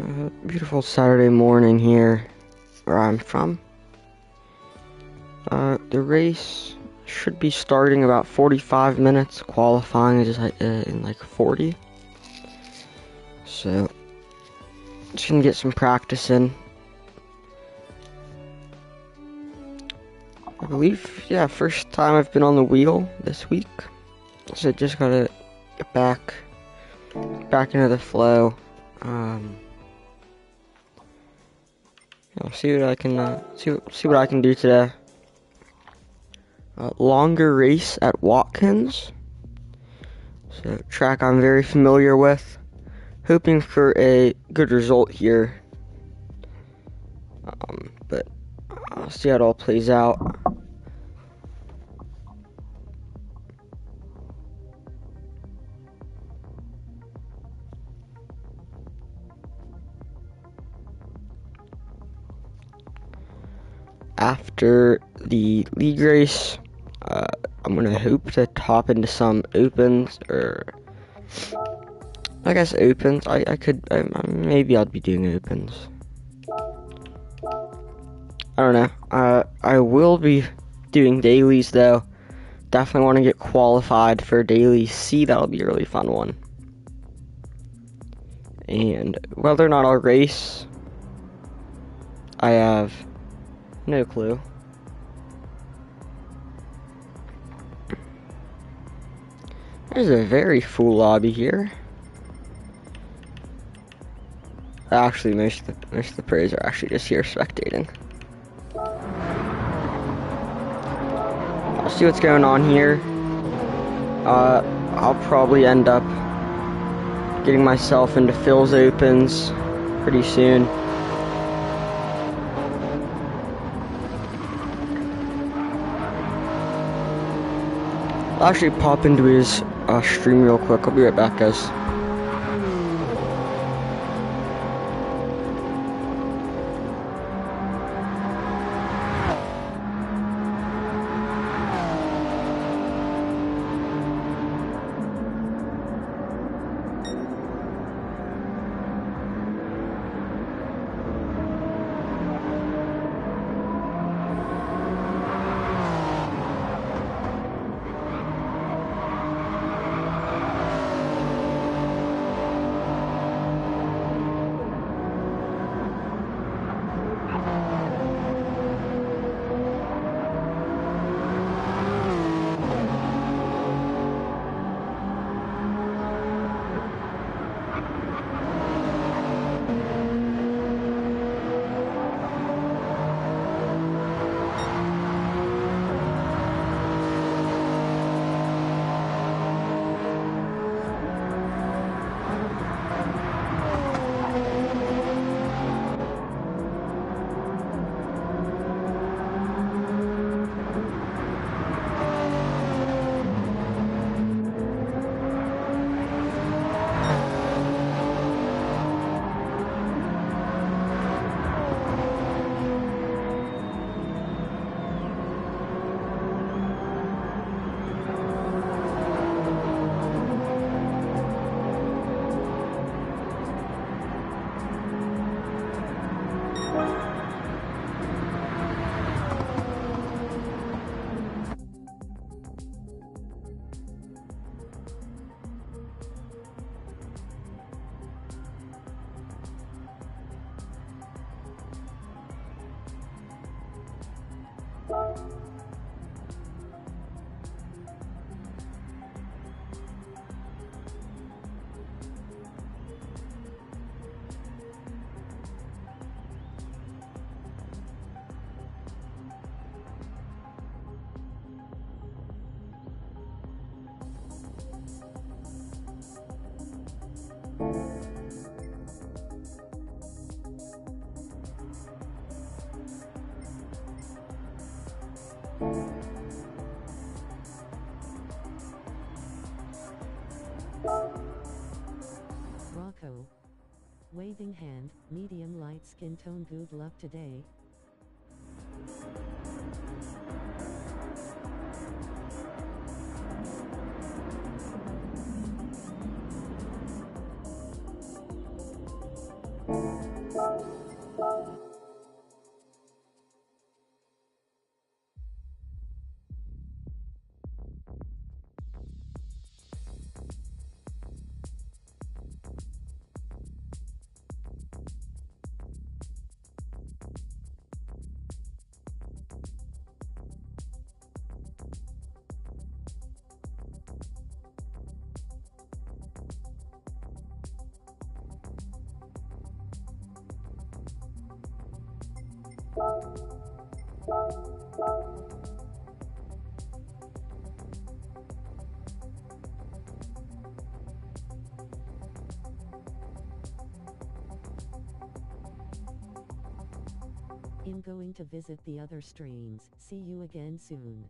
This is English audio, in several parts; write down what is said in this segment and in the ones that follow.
Beautiful Saturday morning here where I'm from. The race should be starting about 45 minutes. Qualifying is in like 40. So, just gonna get some practice in. I believe, yeah, first time I've been on the wheel this week. So just gotta get back into the flow. I'll see what I can see what I can do today. Longer race at Watkins, so track I'm very familiar with. Hoping for a good result here, but I'll see how it all plays out. After the league race, I'm gonna hope to hop into some opens, or I guess opens. Maybe I'll be doing opens. I don't know. I will be doing dailies though. Definitely want to get qualified for Dailies C. That'll be a really fun one. And whether or not I'll race, I have no clue. There's a very full lobby here. Actually, most of the pros are actually just here spectating. I'll see what's going on here. I'll probably end up getting myself into Phil's Opens pretty soon. I'll actually pop into his stream real quick. I'll be right back, guys. Rocco. Waving hand, medium light skin tone, good luck today. I'm going to visit the other streams. See you again soon.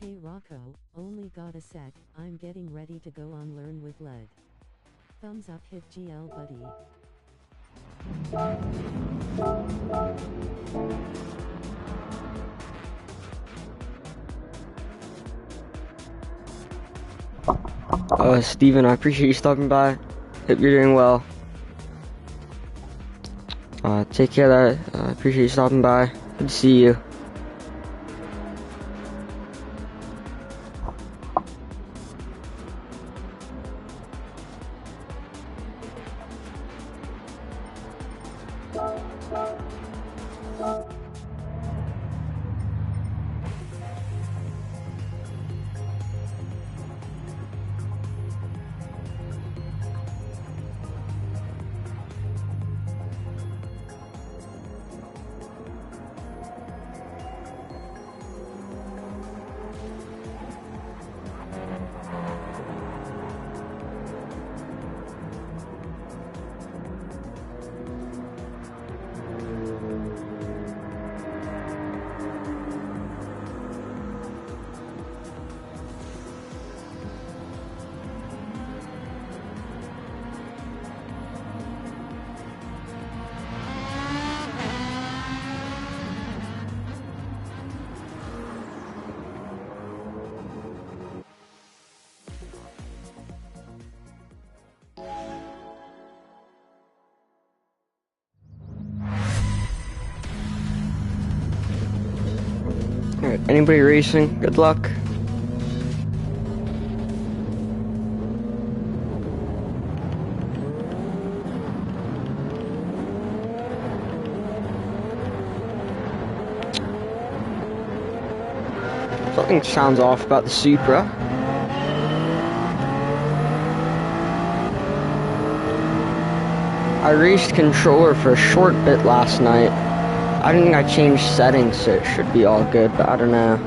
Hey Rocco, only got a sec, I'm getting ready to go on Learn with Lead. Thumbs up hit GL buddy. Steven, I appreciate you stopping by. Hope you're doing well. Take care. I appreciate you stopping by. Good to see you. Alright, anybody racing? Good luck. Something sounds off about the Supra. I raced controller for a short bit last night. I don't think I changed settings, so it should be all good, but I don't know.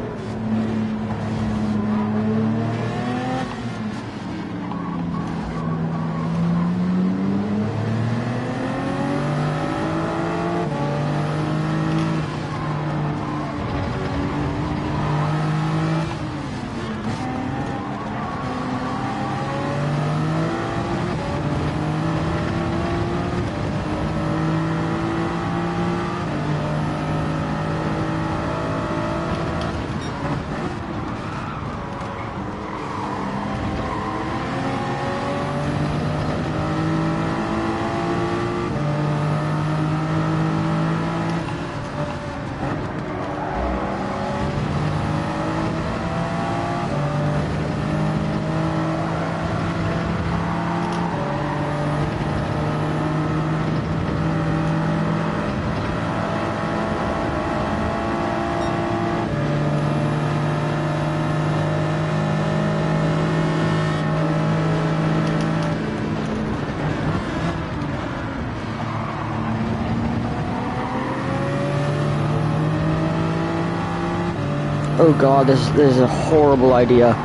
Oh god, this is a horrible idea.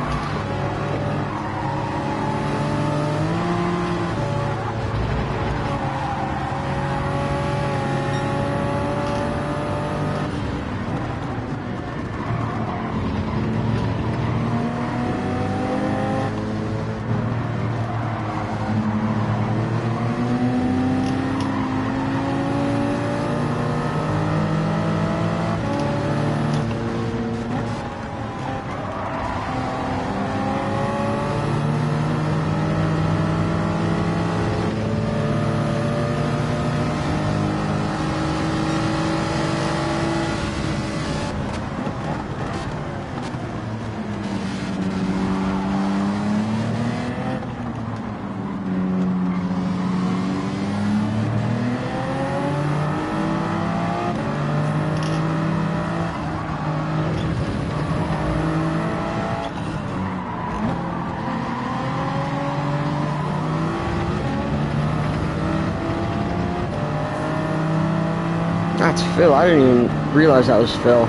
That's Phil. I didn't even realize that was Phil.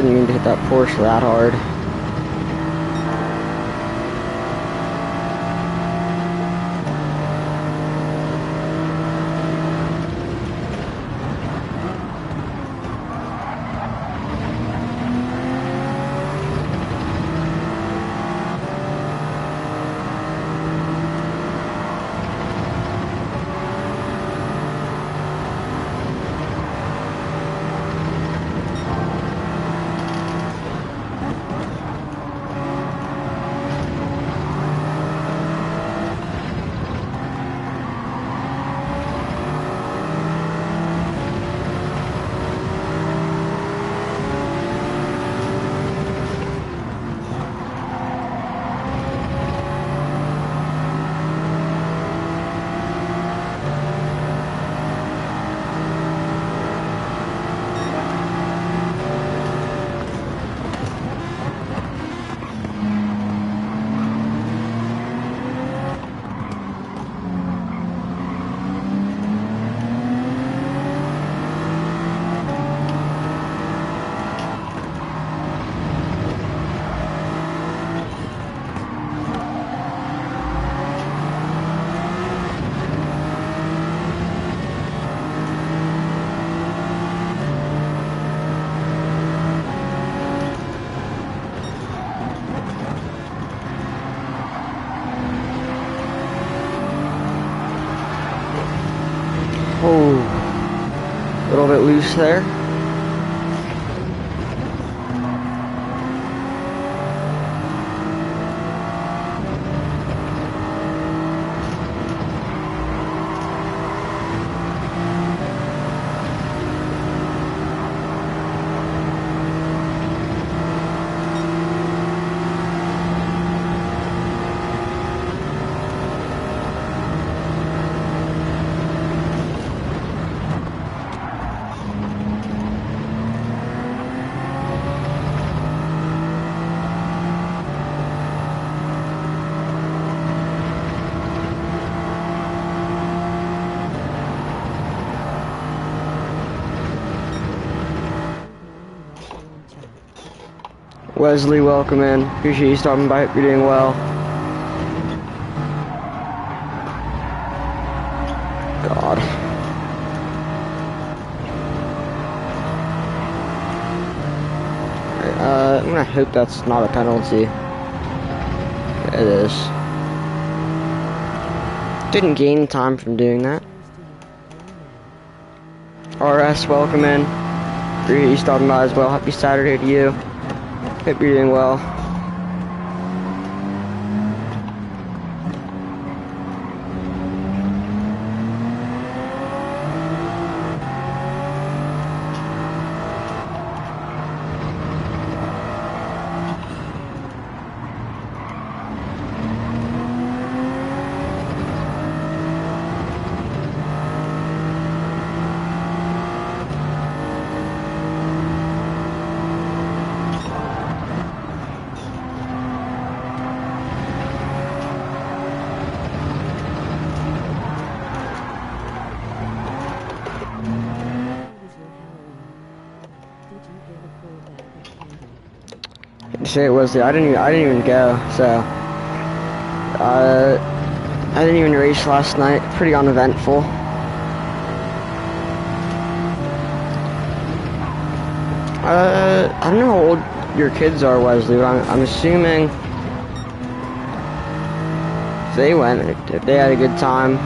Didn't mean to hit that Porsche that hard. Oh, a little bit loose there. Wesley, welcome in. Appreciate you stopping by. Hope you're doing well. God. I'm gonna hope that's not a penalty. It is. Didn't gain time from doing that. RS, welcome in. Appreciate you stopping by as well. Happy Saturday to you. Hope you're doing well. Say it was. I didn't even go. So, I didn't even race last night. Pretty uneventful. I don't know how old your kids are, Wesley, but I'm assuming if they went, if they had a good time.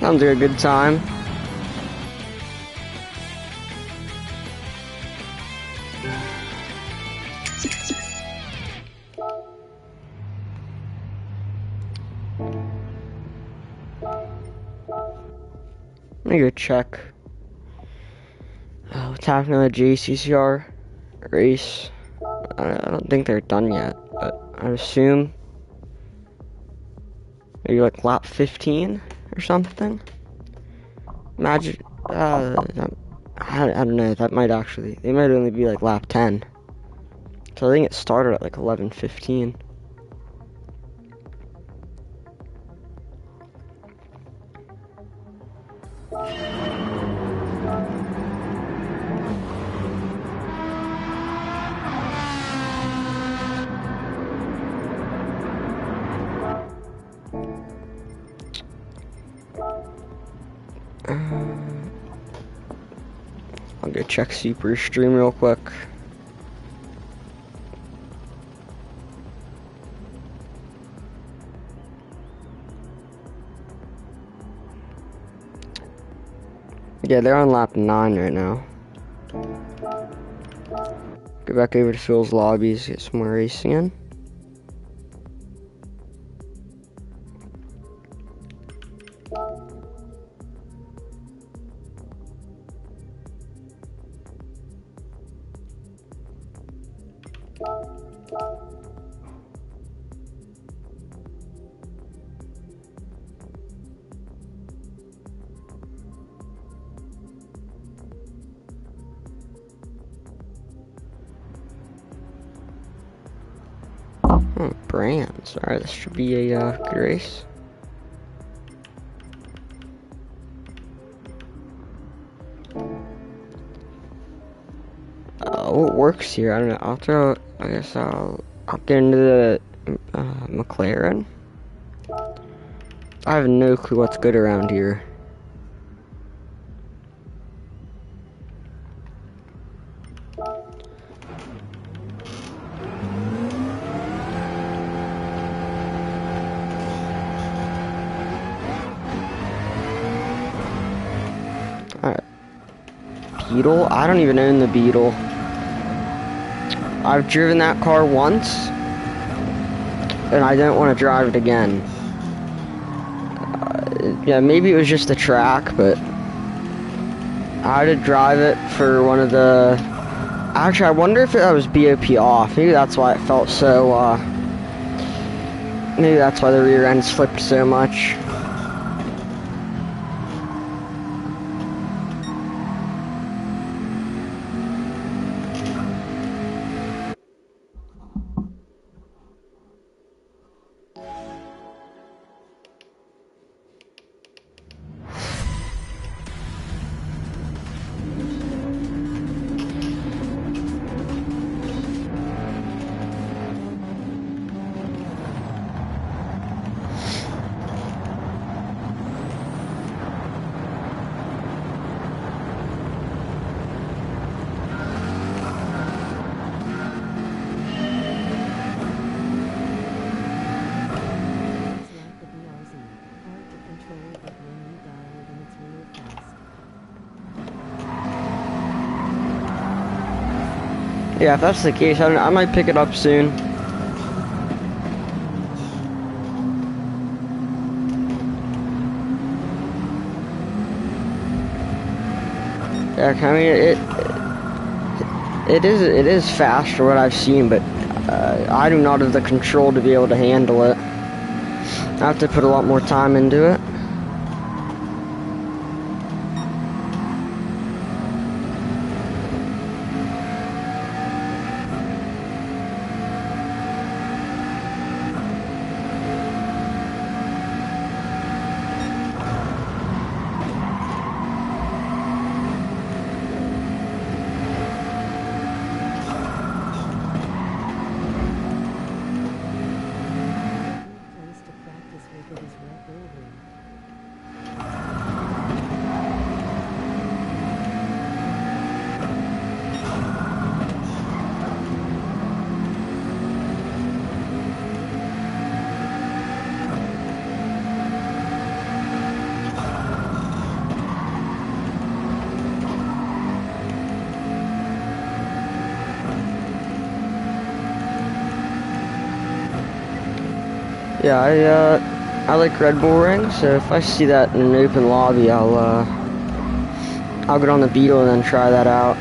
Sounds like a good time. Let me go check what's happening with the JCCR race. I don't think they're done yet, but I assume maybe like lap 15 or something. Imagine, I don't know, that might actually, they might only be like lap 10. So I think it started at like 11:15. I'll go check Super Stream real quick. Yeah, they're on lap 9 right now. Go back over to Phil's lobbies, get some more racing in. Oh, brands. Alright, this should be a good race. What works here? I don't know. I guess I'll get into the McLaren. I have no clue what's good around here. Alright. Beetle? I don't even own the Beetle. I've driven that car once, and I don't want to drive it again. Yeah, maybe it was just the track, but I had to drive it for one of the... Actually, I wonder if that was BOP off. Maybe that's why it felt so, maybe that's why the rear end slipped so much. Yeah, if that's the case, I might pick it up soon. Yeah, I mean it is fast for what I've seen, but I do not have the control to be able to handle it. I have to put a lot more time into it. Yeah, I like Red Bull Ring, so if I see that in an open lobby, I'll get on the Beetle and then try that out.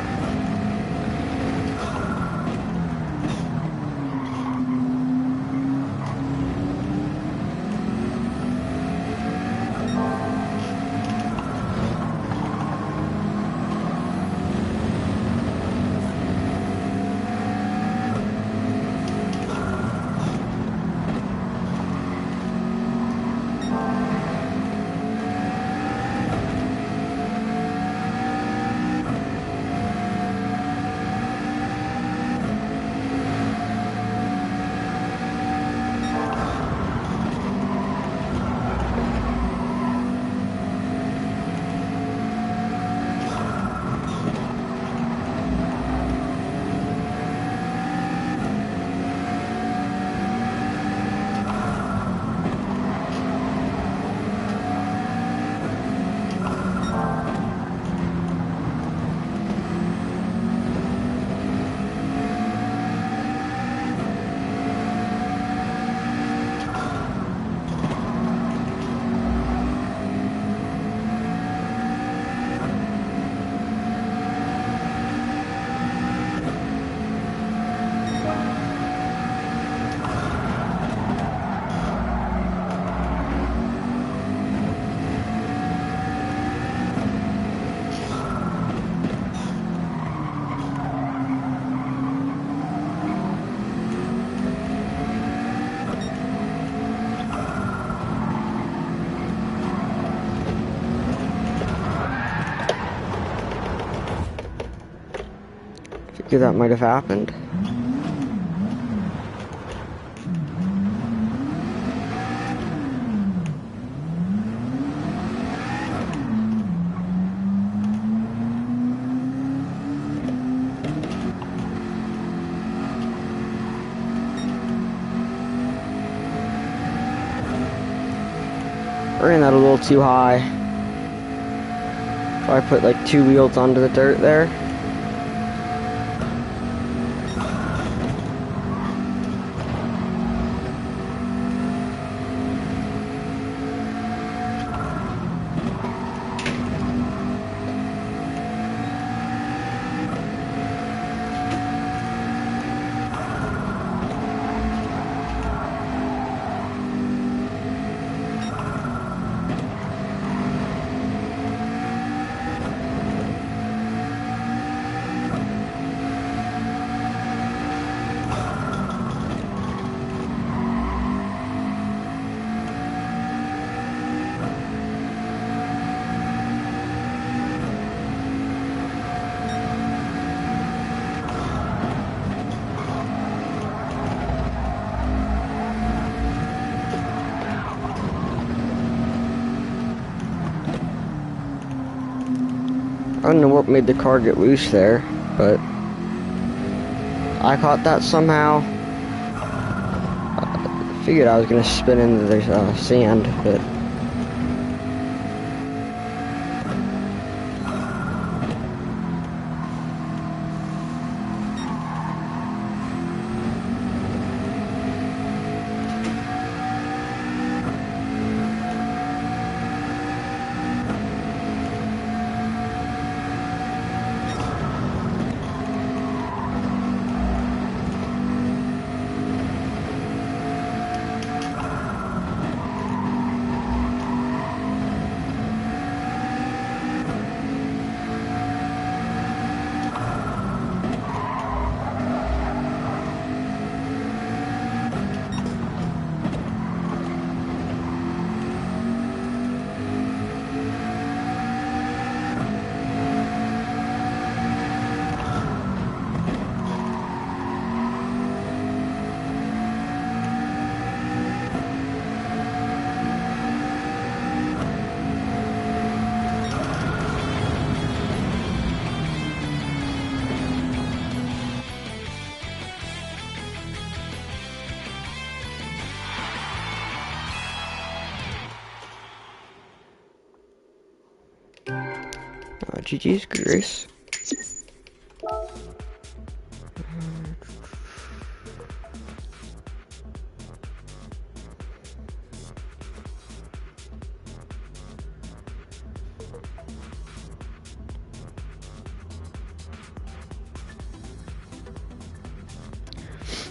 Figure that might have happened. Ran that a little too high. So I put like 2 wheels onto the dirt there. I don't know what made the car get loose there, but I caught that somehow. Figured I was gonna spin into the sand, but GG's, good race.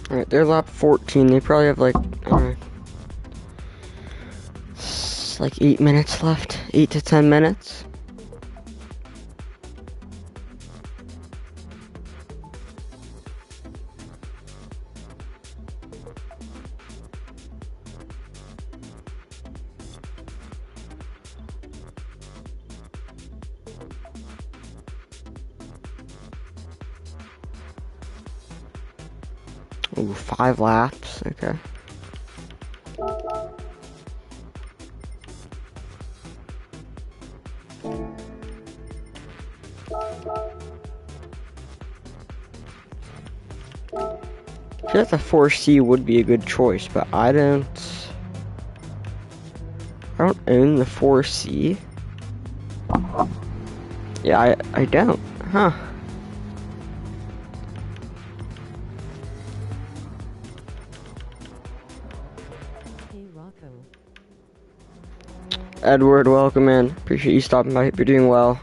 Alright, they're lap 14. They probably have like, like 8 minutes left. 8 to 10 minutes. Ooh, 5 laps. Okay. I feel like the 4C would be a good choice, but I don't own the 4C. Yeah, I don't. Huh. Hey Rocco. Edward, welcome in. Appreciate you stopping by. Hope you're doing well.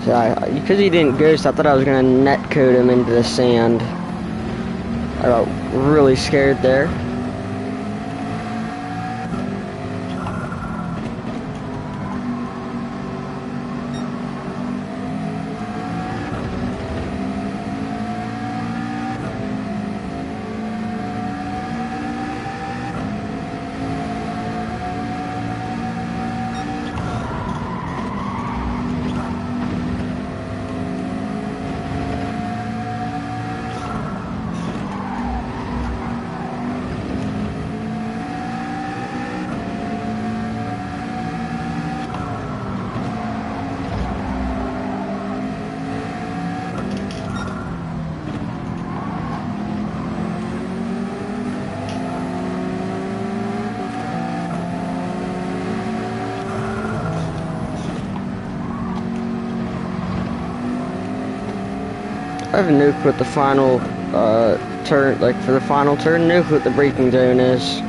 So because he didn't ghost, I thought I was gonna netcode him into the sand. I got really scared there. I have no clue what the final turn, like for the final turn, no clue what the braking zone is.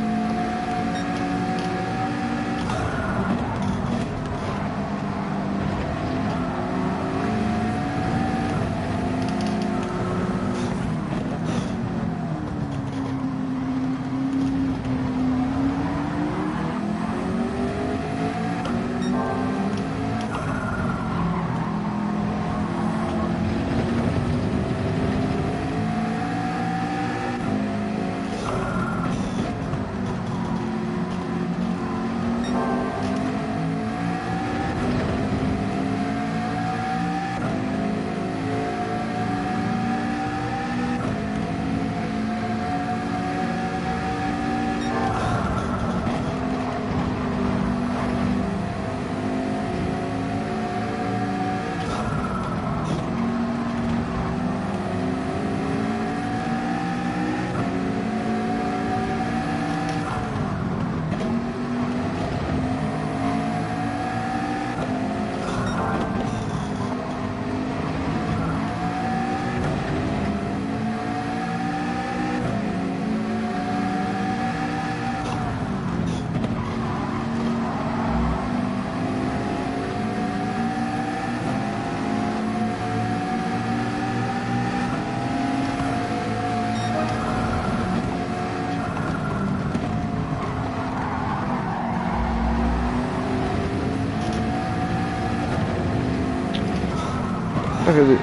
Okay, wait.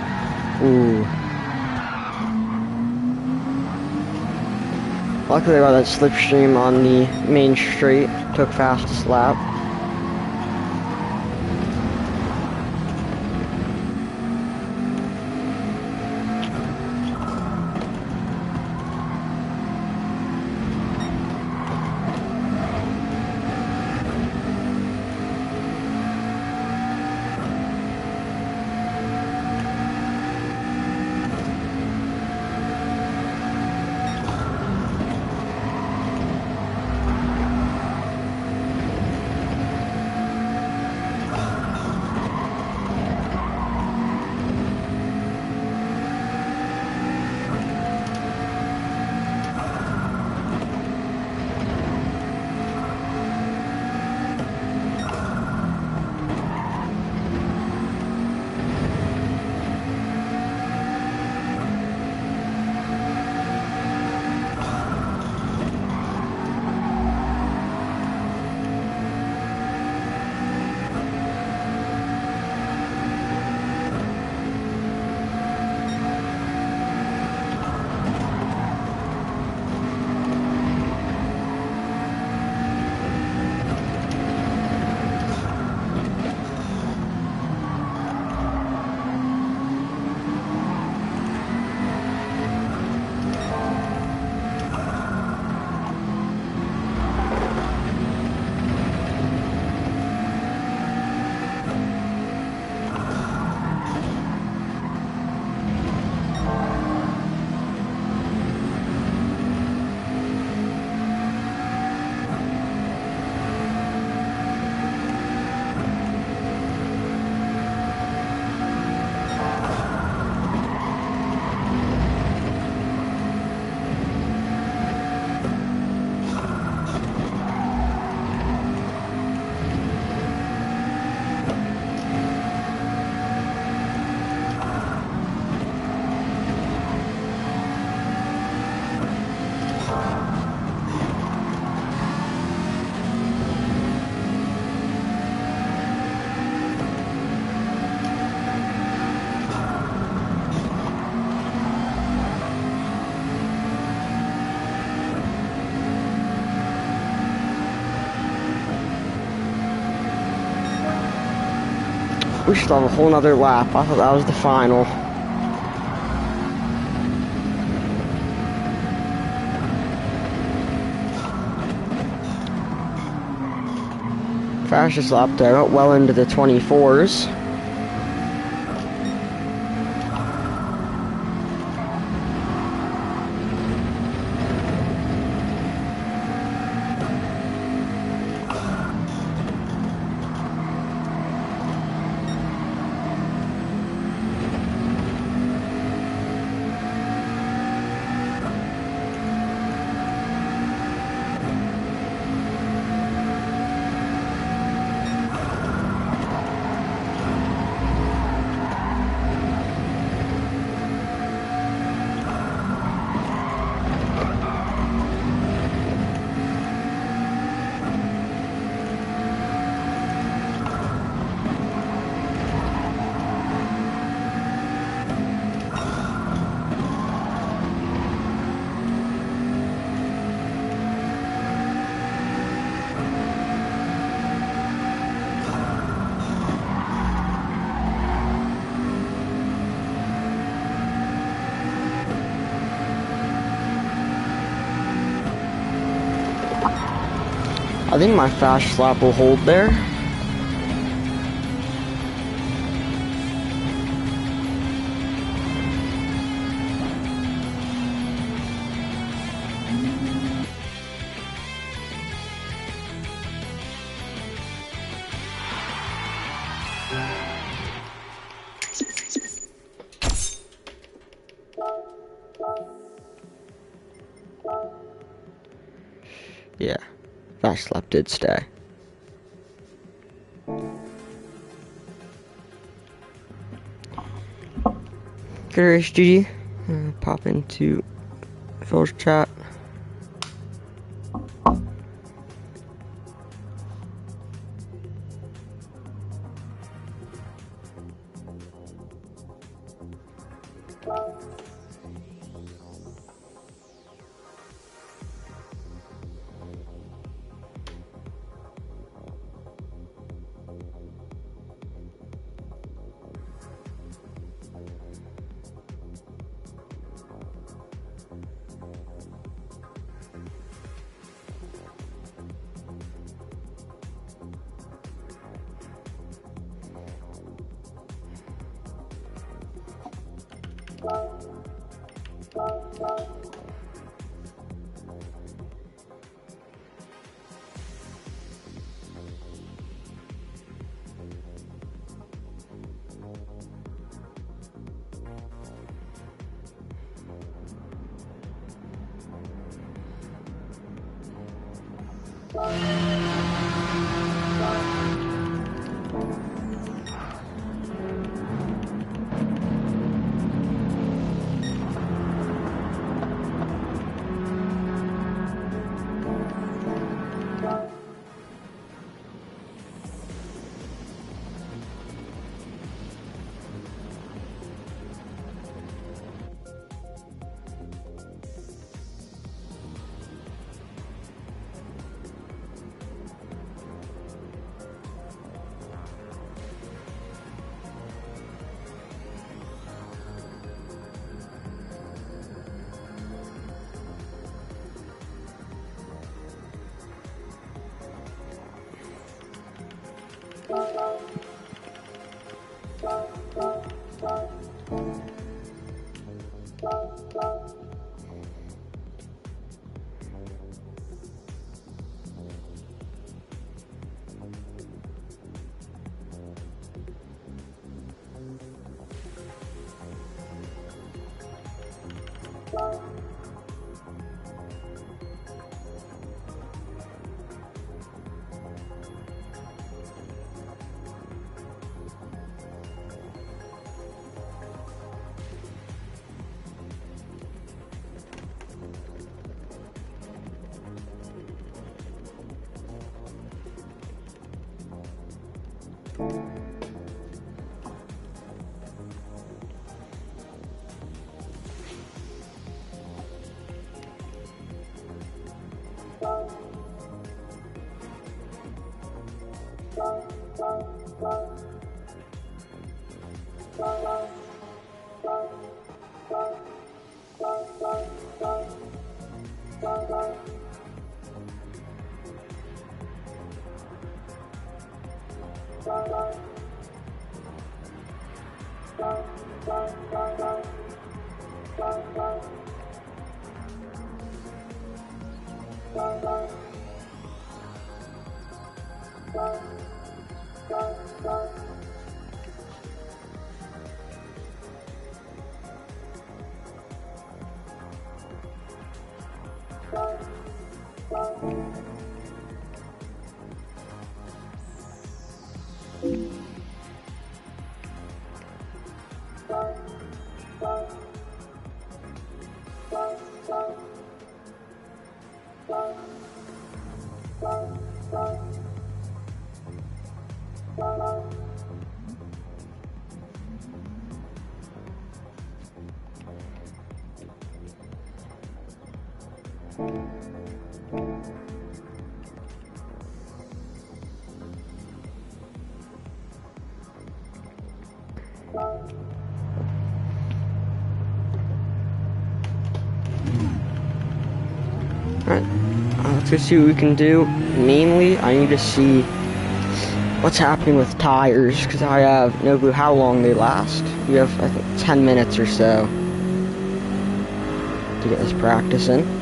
Ooh. Luckily I got that slipstream on the main straight, took fastest lap. We still have a whole nother lap. I thought that was the final. Fastest lap there, got well into the 24s. I think my fast lap will hold there. Yeah, fast lap did stay. Good race, GG. Pop into Phil's chat. Alright, let's go see what we can do. Mainly, I need to see what's happening with tires, because I have no clue how long they last. We have, I think, 10 minutes or so to get this practice in.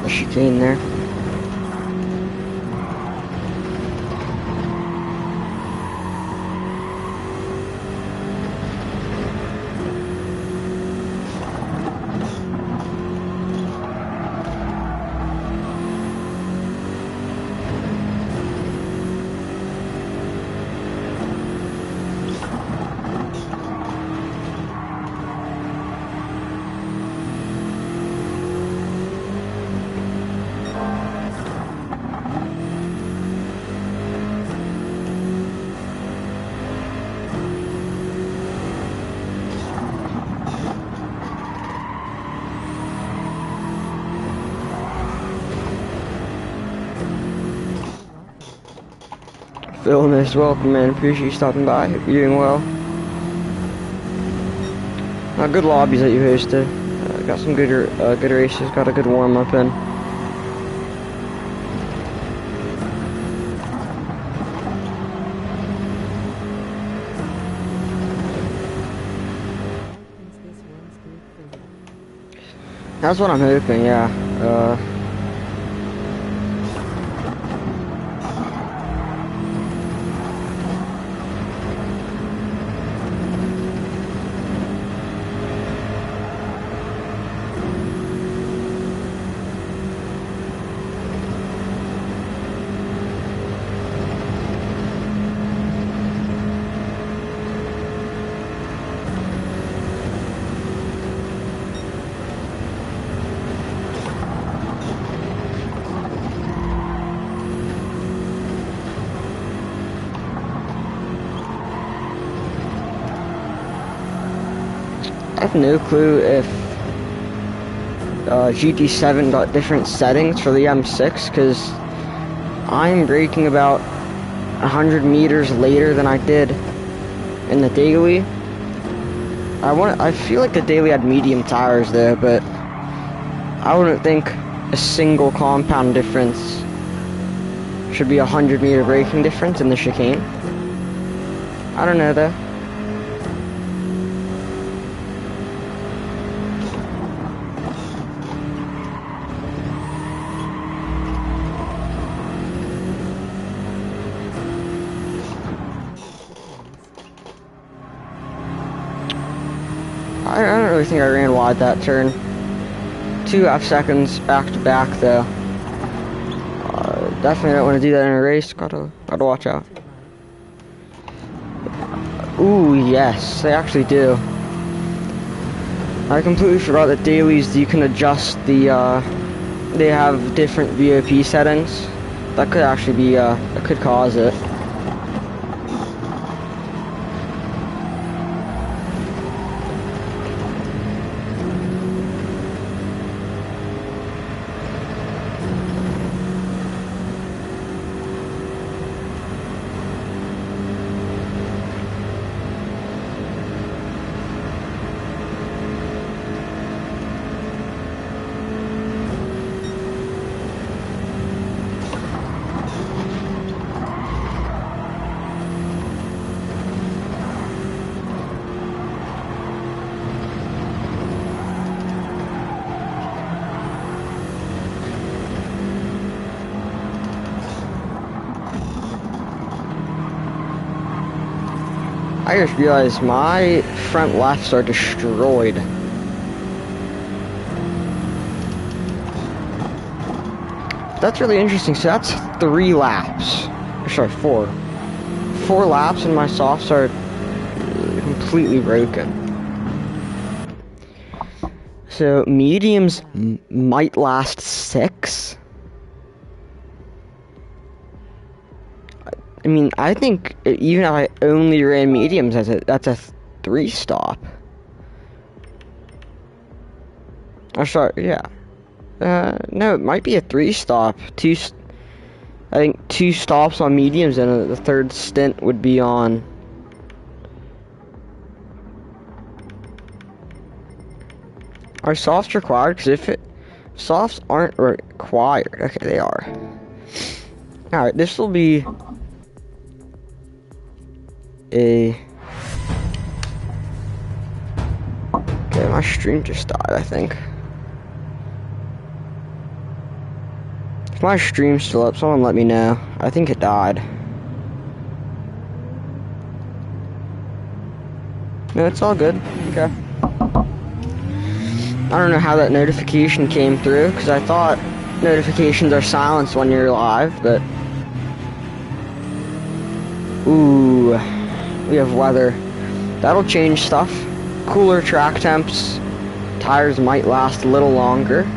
the chicane there. Phil, nice welcome, man. Appreciate you stopping by. Hope you're doing well. Good lobbies that you hosted. Got some good races. Got a good warm up in. That's what I'm hoping. Yeah. I have no clue if GT7 got different settings for the M6, because I'm braking about 100 meters later than I did in the daily. I feel like the daily had medium tires there, but I wouldn't think a single compound difference should be a 100-meter braking difference in the chicane. I don't know though. I don't really think I ran wide that turn. 2.5 seconds back to back though. Definitely don't want to do that in a race. Gotta watch out. Ooh, yes, they actually do. I completely forgot that dailies, you can adjust the, they have different VOP settings. That could actually be, that could cause it. I just realized my front lefts are destroyed. That's really interesting. So that's 3 laps. Sorry, 4. 4 laps and my softs are completely broken. So mediums might last 6. I mean, I think even if I only ran mediums, that's a 3 stop. Oh, sorry, yeah. No, it might be a 3 stop. I think 2 stops on mediums, and the 3rd stint would be on. Are softs required? Because softs aren't required. Okay, they are. All right, this will be okay, my stream just died, I think. My stream's still up, someone let me know. I think it died. No, it's all good. Okay. I don't know how that notification came through, because I thought notifications are silenced when you're live, but... Ooh, we have weather. That'll change stuff. Cooler track temps. Tires might last a little longer.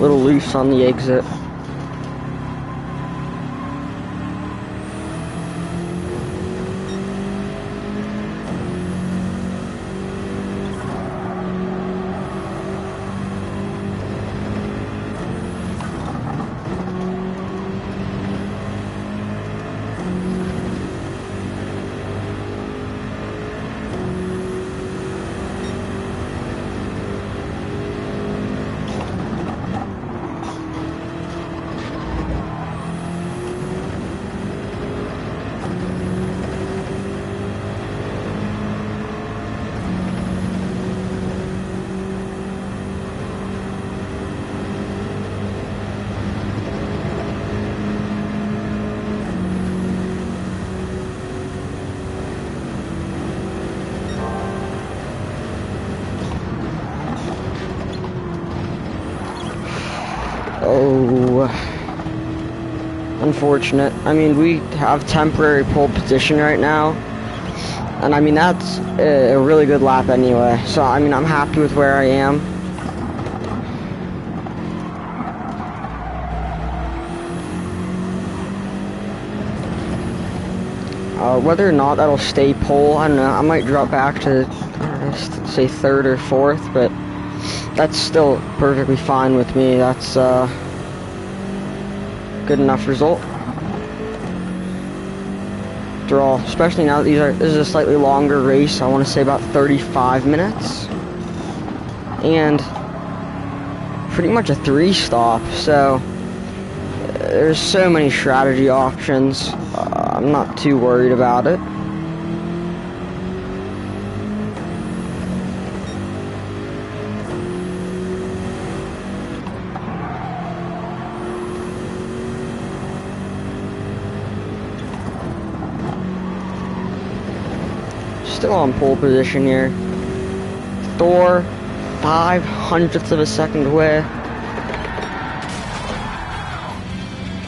Little loose on the exit. Oh, unfortunate. I mean, we have temporary pole position right now, and I mean, that's a really good lap anyway. So, I mean, I'm happy with where I am. Whether or not that'll stay pole, I don't know. I might drop back to, say, third or fourth, but that's still perfectly fine with me. That's good enough result. after all, especially now that this is a slightly longer race. I want to say about 35 minutes. And pretty much a 3-stop, so there's so many strategy options. I'm not too worried about it. Still on pole position here. Thor, 0.05 of a second away.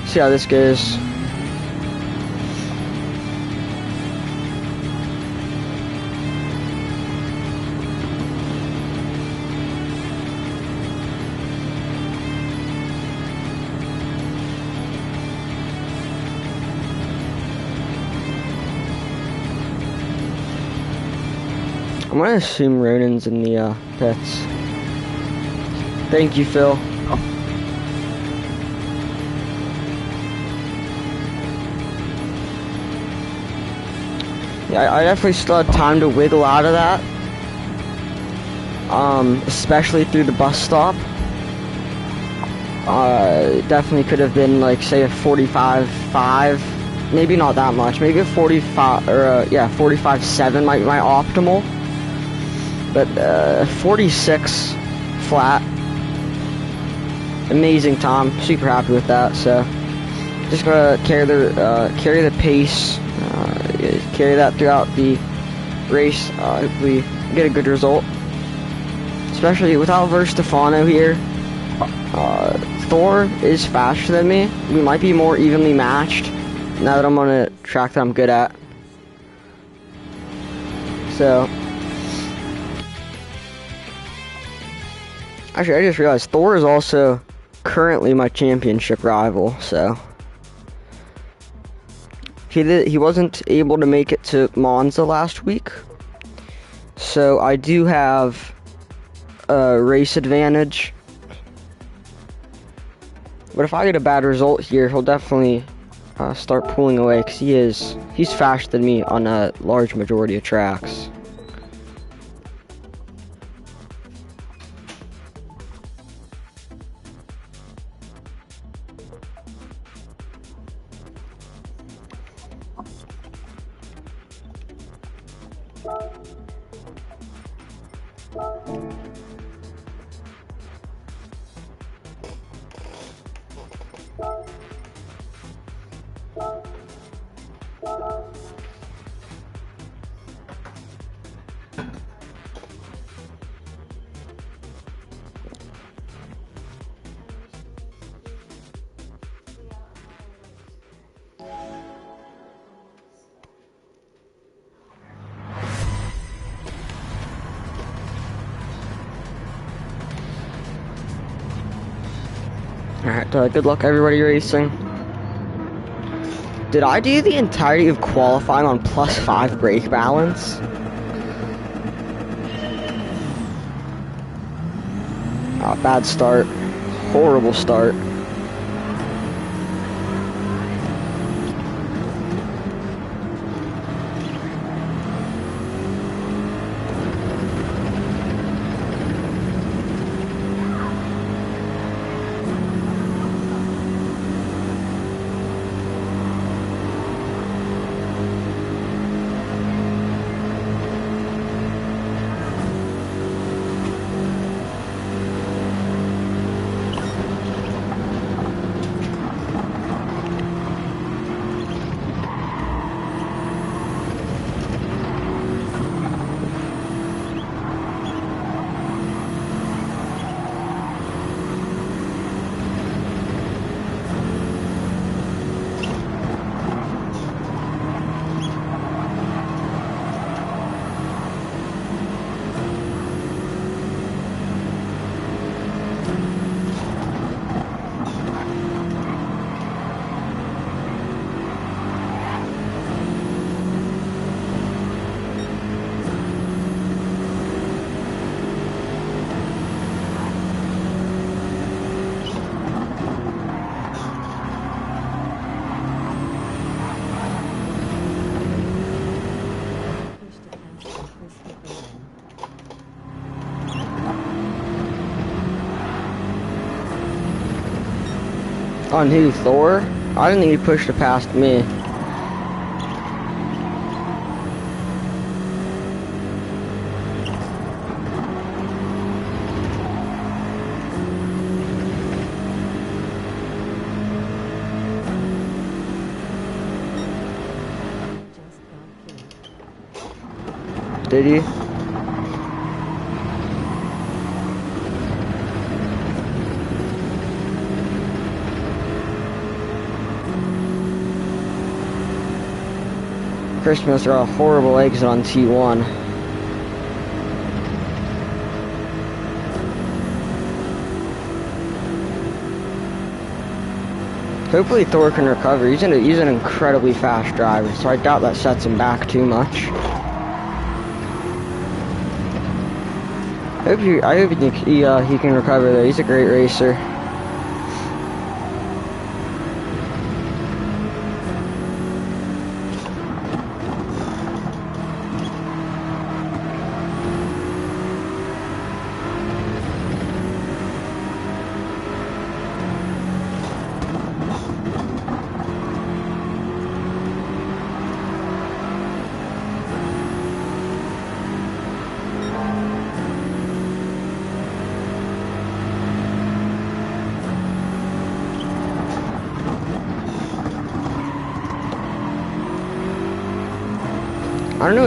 See how this goes. I'm gonna assume Ronan's in the pits. Thank you, Phil. Yeah, I definitely still had time to wiggle out of that. Especially through the bus stop. Definitely could have been like, say, a 45.5. Maybe not that much. Maybe a 45, or yeah, 45.7 might be my optimal. But 46 flat. Amazing time. Super happy with that. So just gonna carry the pace. Carry that throughout the race. Hopefully get a good result. Especially without Verstefano here. Thor is faster than me. We might be more evenly matched now that I'm on a track that I'm good at. So actually, I just realized Thor is also currently my championship rival, so he wasn't able to make it to Monza last week, so I do have a race advantage. But if I get a bad result here, he'll definitely start pulling away, because he's faster than me on a large majority of tracks. Alright, good luck everybody racing. Did I do the entirety of qualifying on +5 brake balance? Oh, bad start. Horrible start. On who? Thor? I didn't think he pushed it past me. Just got killed. Did he? Christmas are a horrible exit on T1. Hopefully Thor can recover. He's an incredibly fast driver, so I doubt that sets him back too much. I hope he can recover though. He's a great racer. I don't know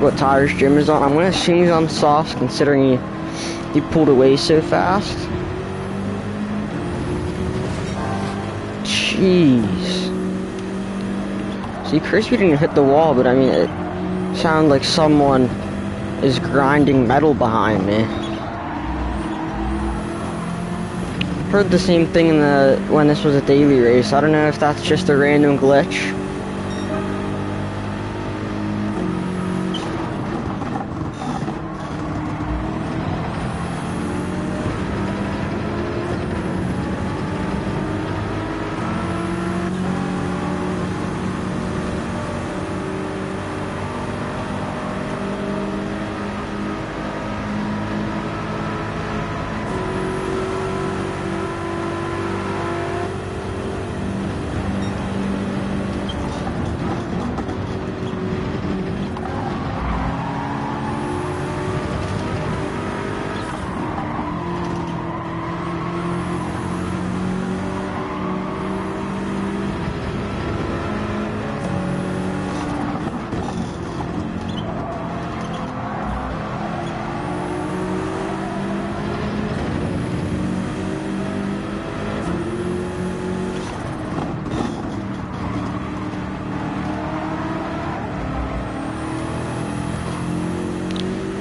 what tires Jim is on. I'm gonna assume he's on softs considering he pulled away so fast. Jeez. See, Crispy didn't hit the wall, but I mean, it sounded like someone is grinding metal behind me. Heard the same thing when this was a daily race. I don't know if that's just a random glitch.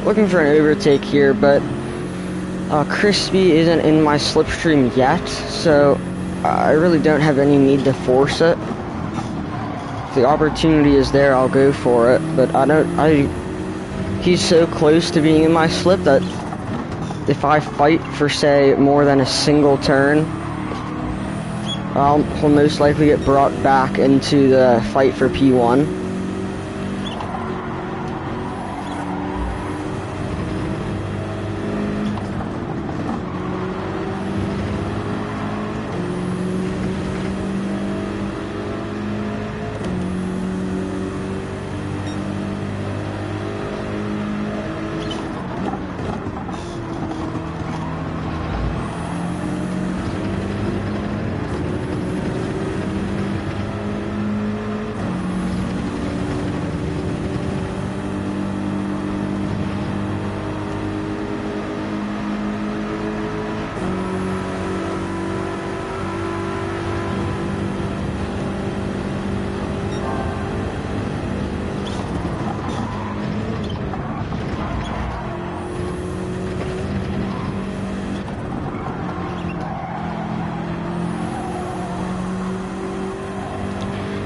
Looking for an overtake here, but Crispy isn't in my slipstream yet, so I really don't have any need to force it. If the opportunity is there, I'll go for it, but he's so close to being in my slip that if I fight for, say, more than a single turn, he'll most likely get brought back into the fight for P1.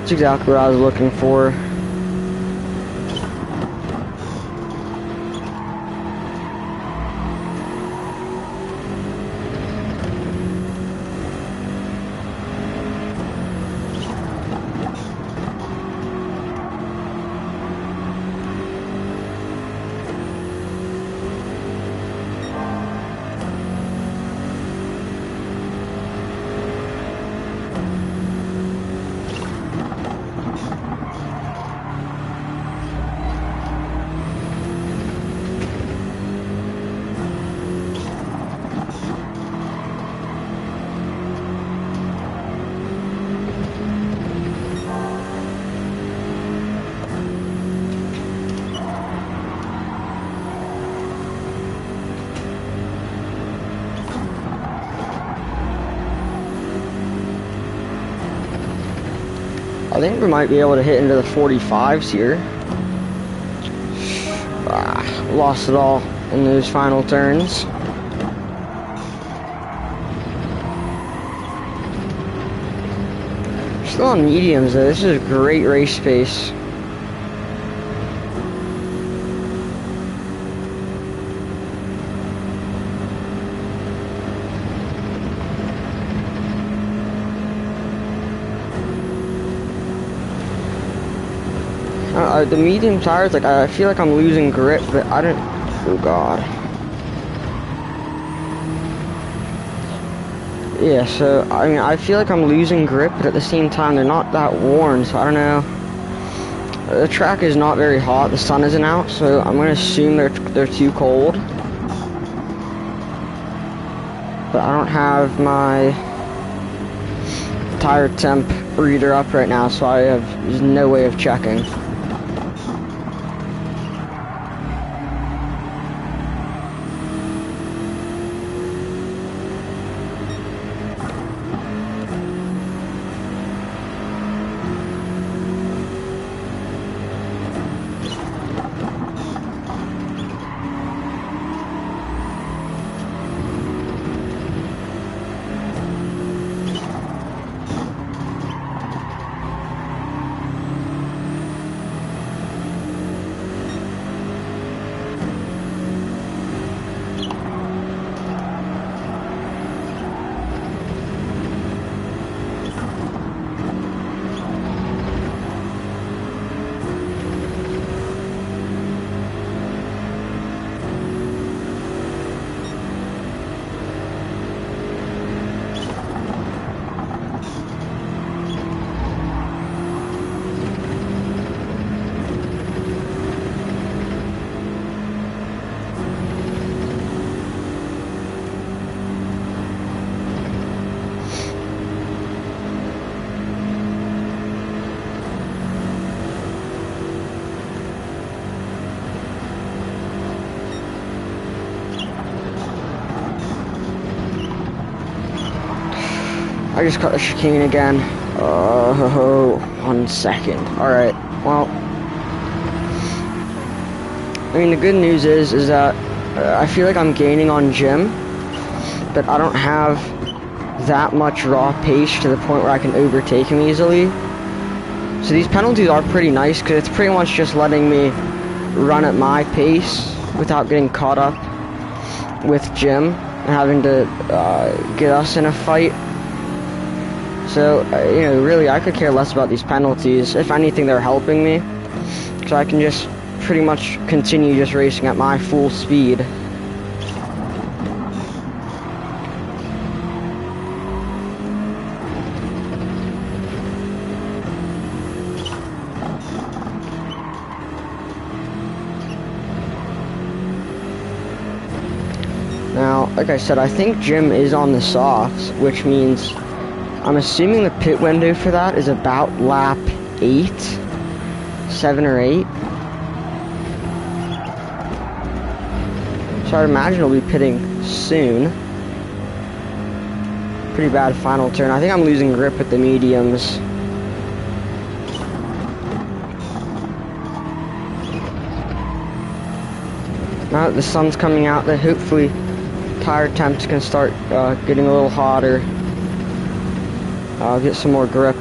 That's exactly what I was looking for. I think we might be able to hit into the 45s here. Lost it all in those final turns. Still on mediums though. This is a great race pace. The medium tires, like, I feel like I'm losing grip, but I don't. Oh god. Yeah, so I mean, I feel like I'm losing grip, but at the same time, they're not that worn, so I don't know. The track is not very hot. The sun isn't out, so I'm gonna assume they're too cold. But I don't have my tire temp reader up right now, so there's no way of checking. I just cut the chicane again. Oh, 1 second. Alright, well. I mean, the good news is that I feel like I'm gaining on Jim, but I don't have that much raw pace to the point where I can overtake him easily. So these penalties are pretty nice, because it's pretty much just letting me run at my pace without getting caught up with Jim and having to get us in a fight. So, you know, really, I could care less about these penalties. If anything, they're helping me. So I can just pretty much continue just racing at my full speed. Now, like I said, I think Jim is on the softs, which means I'm assuming the pit window for that is about lap 8, 7 or 8. So I'd imagine he'll be pitting soon. Pretty bad final turn. I think I'm losing grip with the mediums. Now that the sun's coming out, that hopefully tire temps can start getting a little hotter. I'll get some more grip.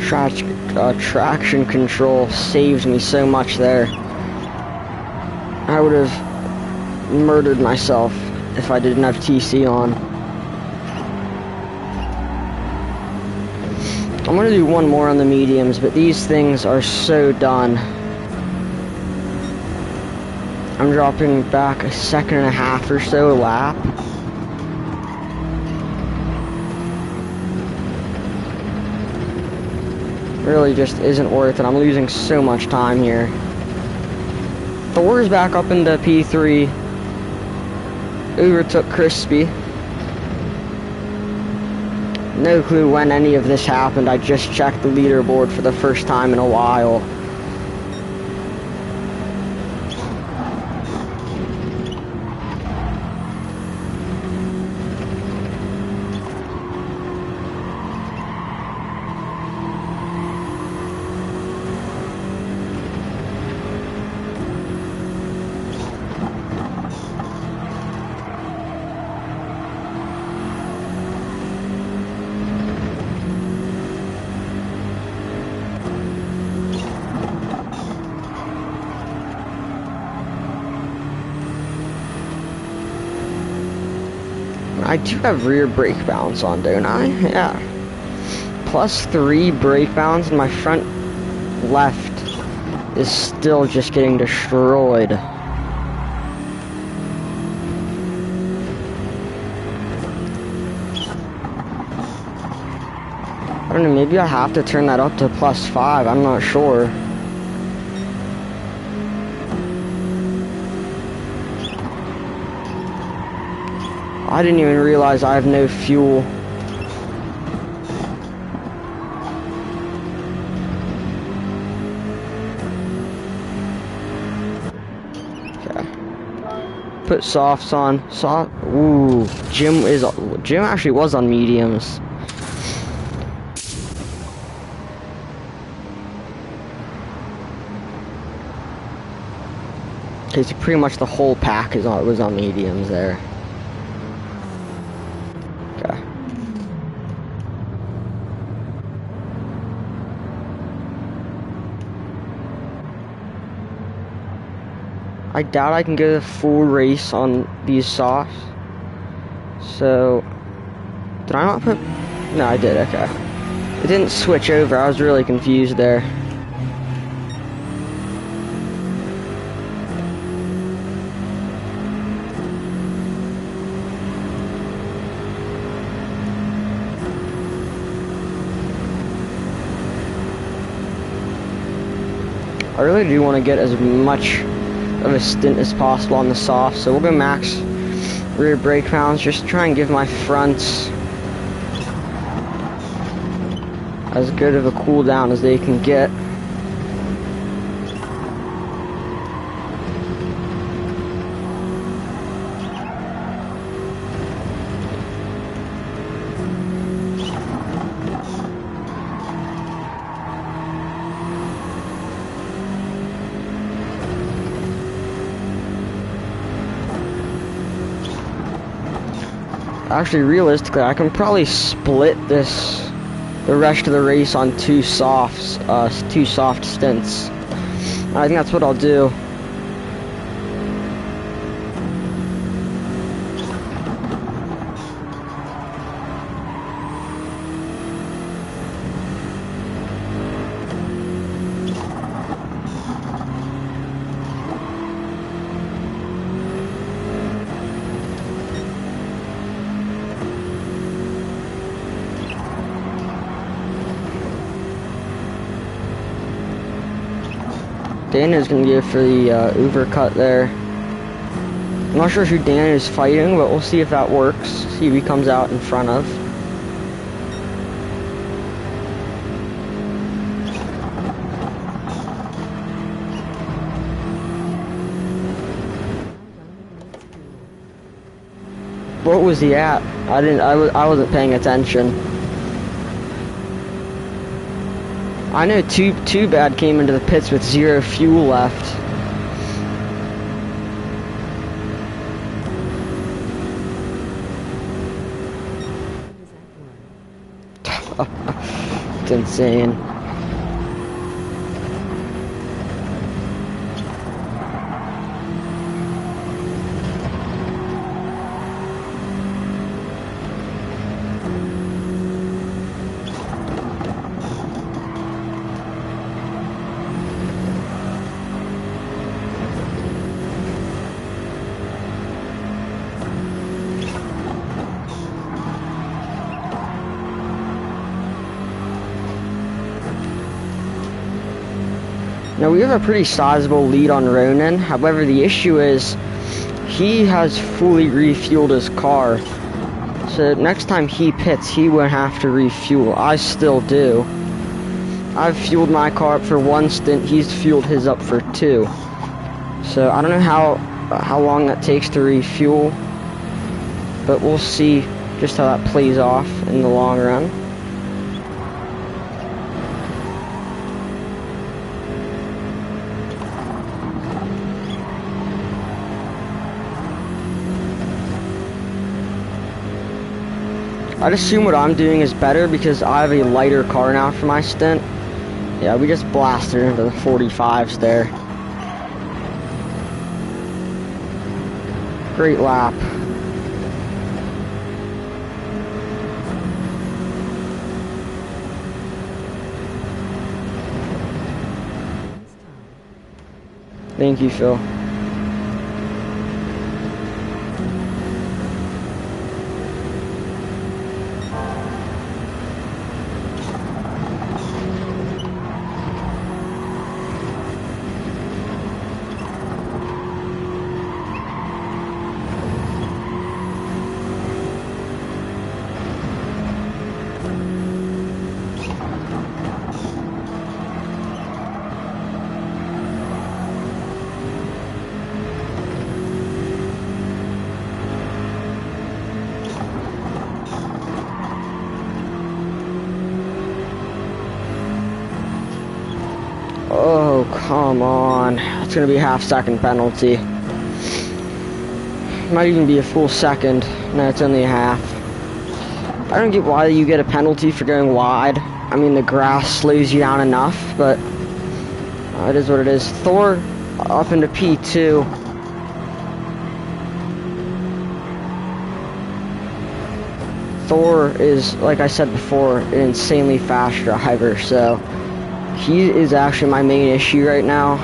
traction control saved me so much there. I would have murdered myself if I didn't have TC on. I'm gonna do one more on the mediums, but these things are so done. I'm dropping back a second and a half or so a lap. Really just isn't worth it. I'm losing so much time here. Thor's back up into P3. Overtook Crispy. No clue when any of this happened. I just checked the leaderboard for the first time in a while. I do have rear brake balance on, don't I? Yeah. +3 brake balance, and my front left is still just getting destroyed. I don't know, maybe I have to turn that up to +5, I'm not sure. I didn't even realize I have no fuel. Okay. Put softs on. Ooh, Jim actually was on mediums. Okay, so pretty much the whole pack was on mediums there. I doubt I can get a full race on these softs. So, did I not put? No, I did, okay. It didn't switch over, I was really confused there. I really do want to get as much of a stint as possible on the soft, so we'll go max rear brake pounds, just try and give my fronts as good of a cool down as they can get. Actually, realistically, I can probably split the rest of the race on two soft stints. I think that's what I'll do. Dana's gonna go for the overcut there. I'm not sure who Dana is fighting, but we'll see if that works. See who he comes out in front of. What was he at? I wasn't paying attention. I know Too Bad came into the pits with 0 fuel left. It's insane. Now we have a pretty sizable lead on Ronan. However, the issue is he has fully refueled his car. So next time he pits, he won't have to refuel. I still do. I've fueled my car up for 1 stint. He's fueled his up for 2. So I don't know how long that takes to refuel, but we'll see just how that plays off in the long run. I'd assume what I'm doing is better because I have a lighter car now for my stint. Yeah, we just blasted into the 45s there. Great lap. Thank you, Phil. Oh, come on. It's going to be a half-second penalty. Might even be a full second. No, it's only a half. I don't get why you get a penalty for going wide. I mean, the grass slows you down enough, but it is what it is. Thor up into P2. Thor is, like I said before, an insanely fast driver, so he is actually my main issue right now.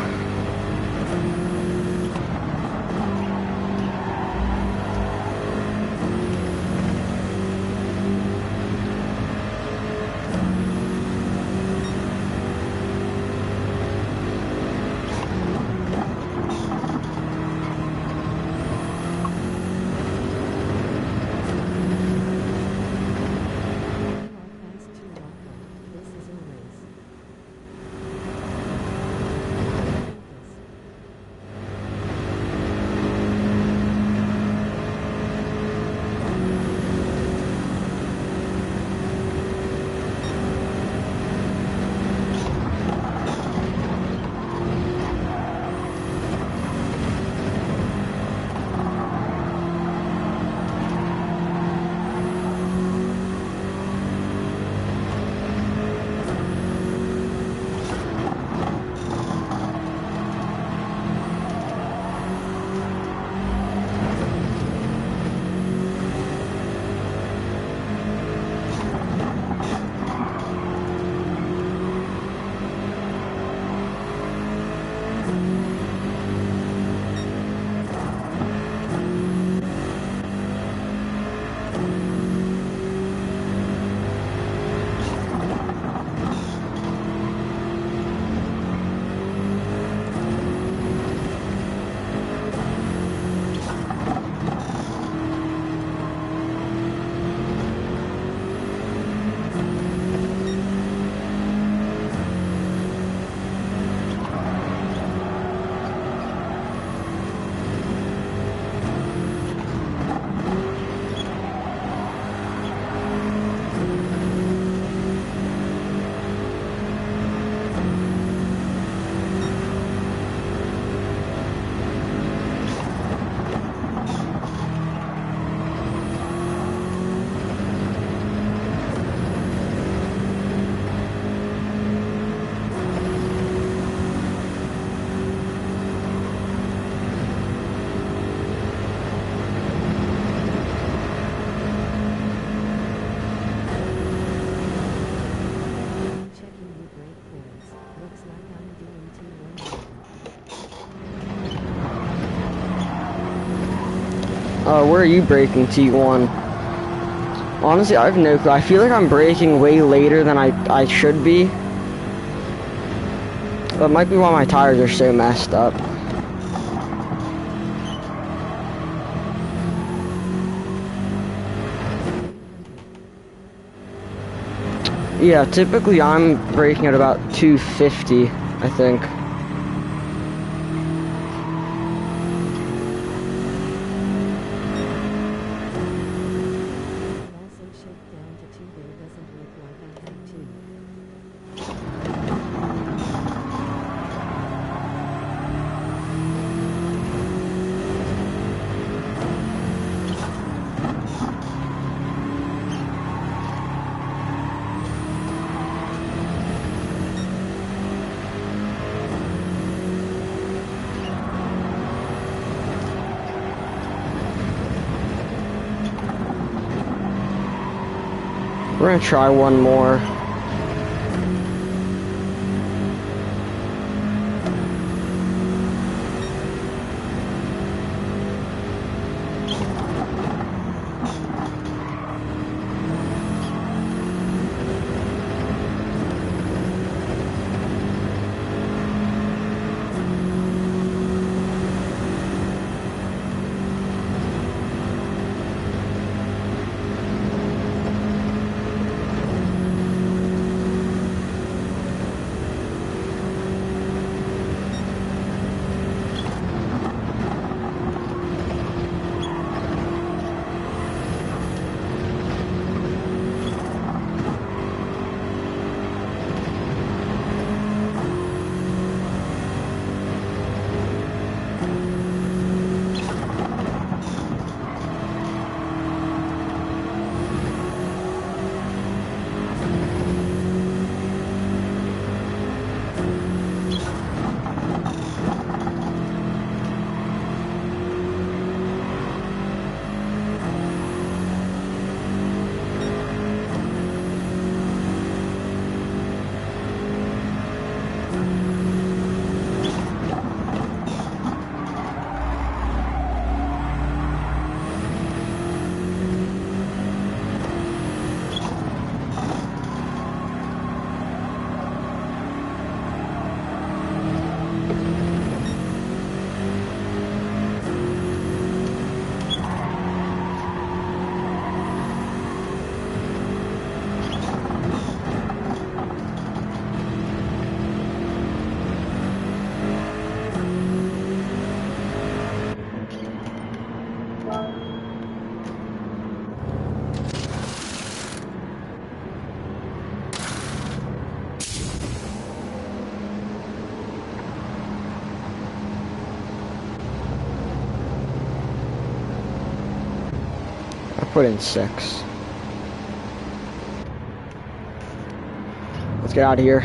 Where are you braking, T1? Honestly, I have no clue. I feel like I'm braking way later than I should be. That might be why my tires are so messed up. Yeah, typically I'm braking at about 250, I think. Also shake down to 2 there doesn't look like I have to. We're gonna try one more. Put in 6. Let's get out of here.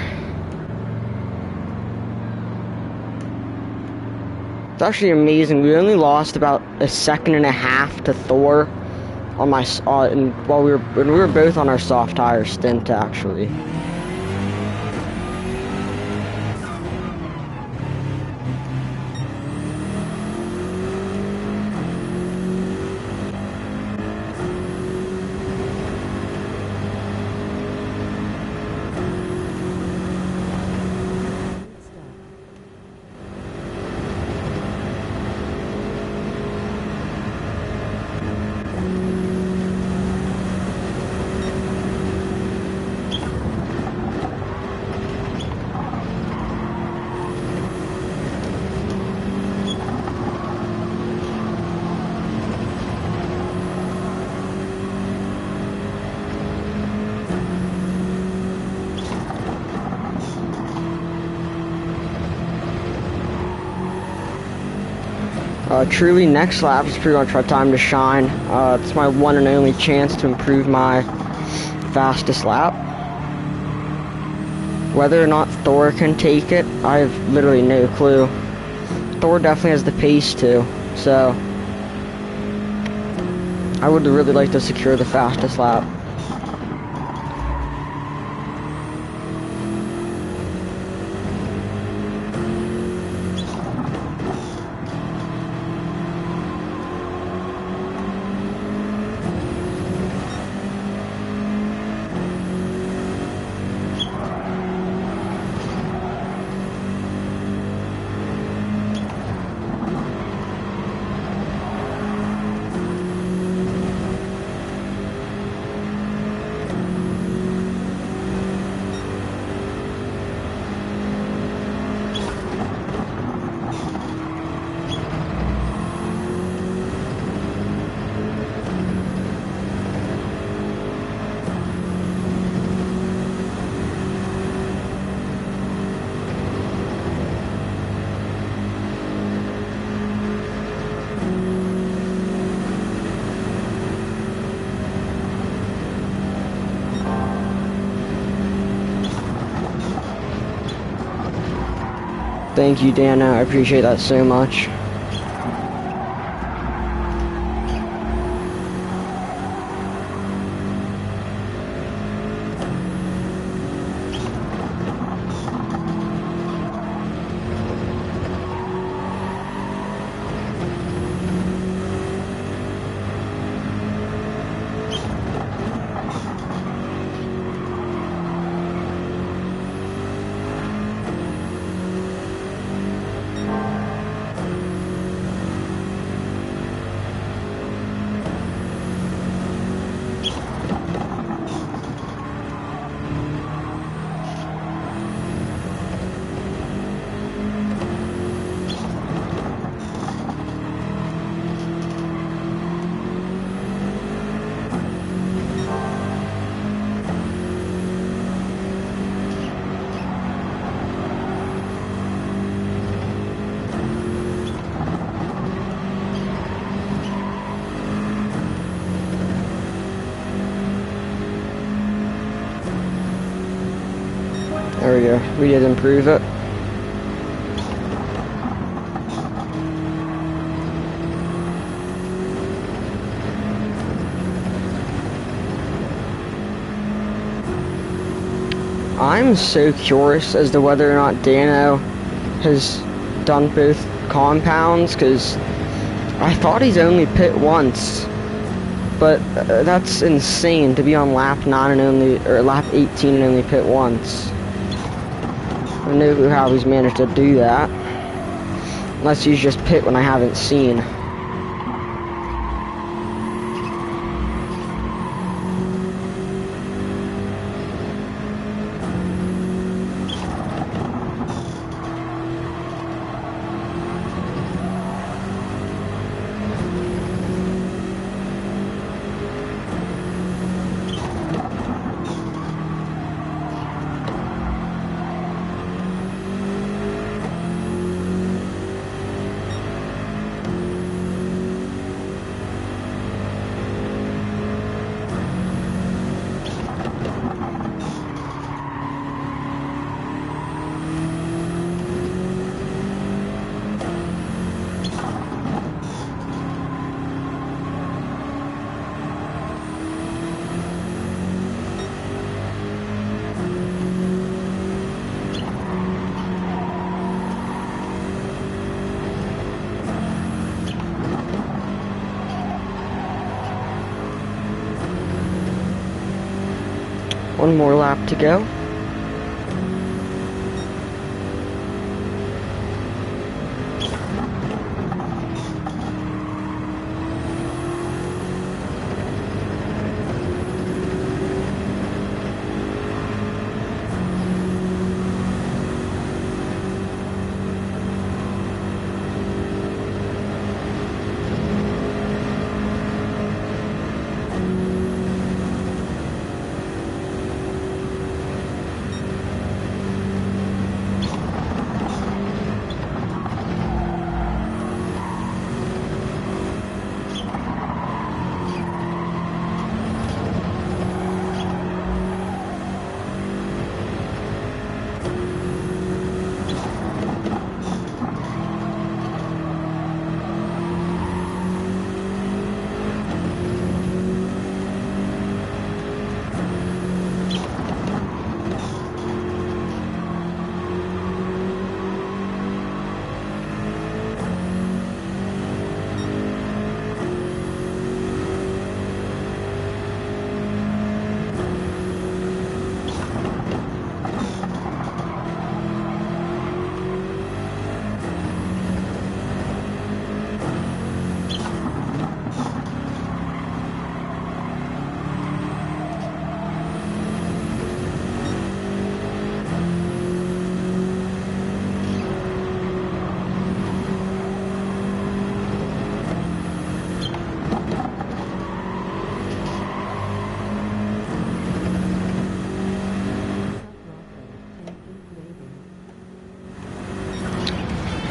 It's actually amazing. We only lost about a second and a half to Thor on my when we were both on our soft tire stint actually. Truly, next lap is pretty much our time to shine. It's my one and only chance to improve my fastest lap. Whether or not Thor can take it, I have literally no clue. Thor definitely has the pace too, so I would really like to secure the fastest lap. Thank you, Dana. I appreciate that so much. There we go. We did improve it. I'm so curious as to whether or not Dano has done both compounds, because I thought he's only pit once. But that's insane to be on lap 9 and only, or lap 18 and only pit once. I don't know how he's managed to do that. Unless he's just pit when I haven't seen. One more lap to go.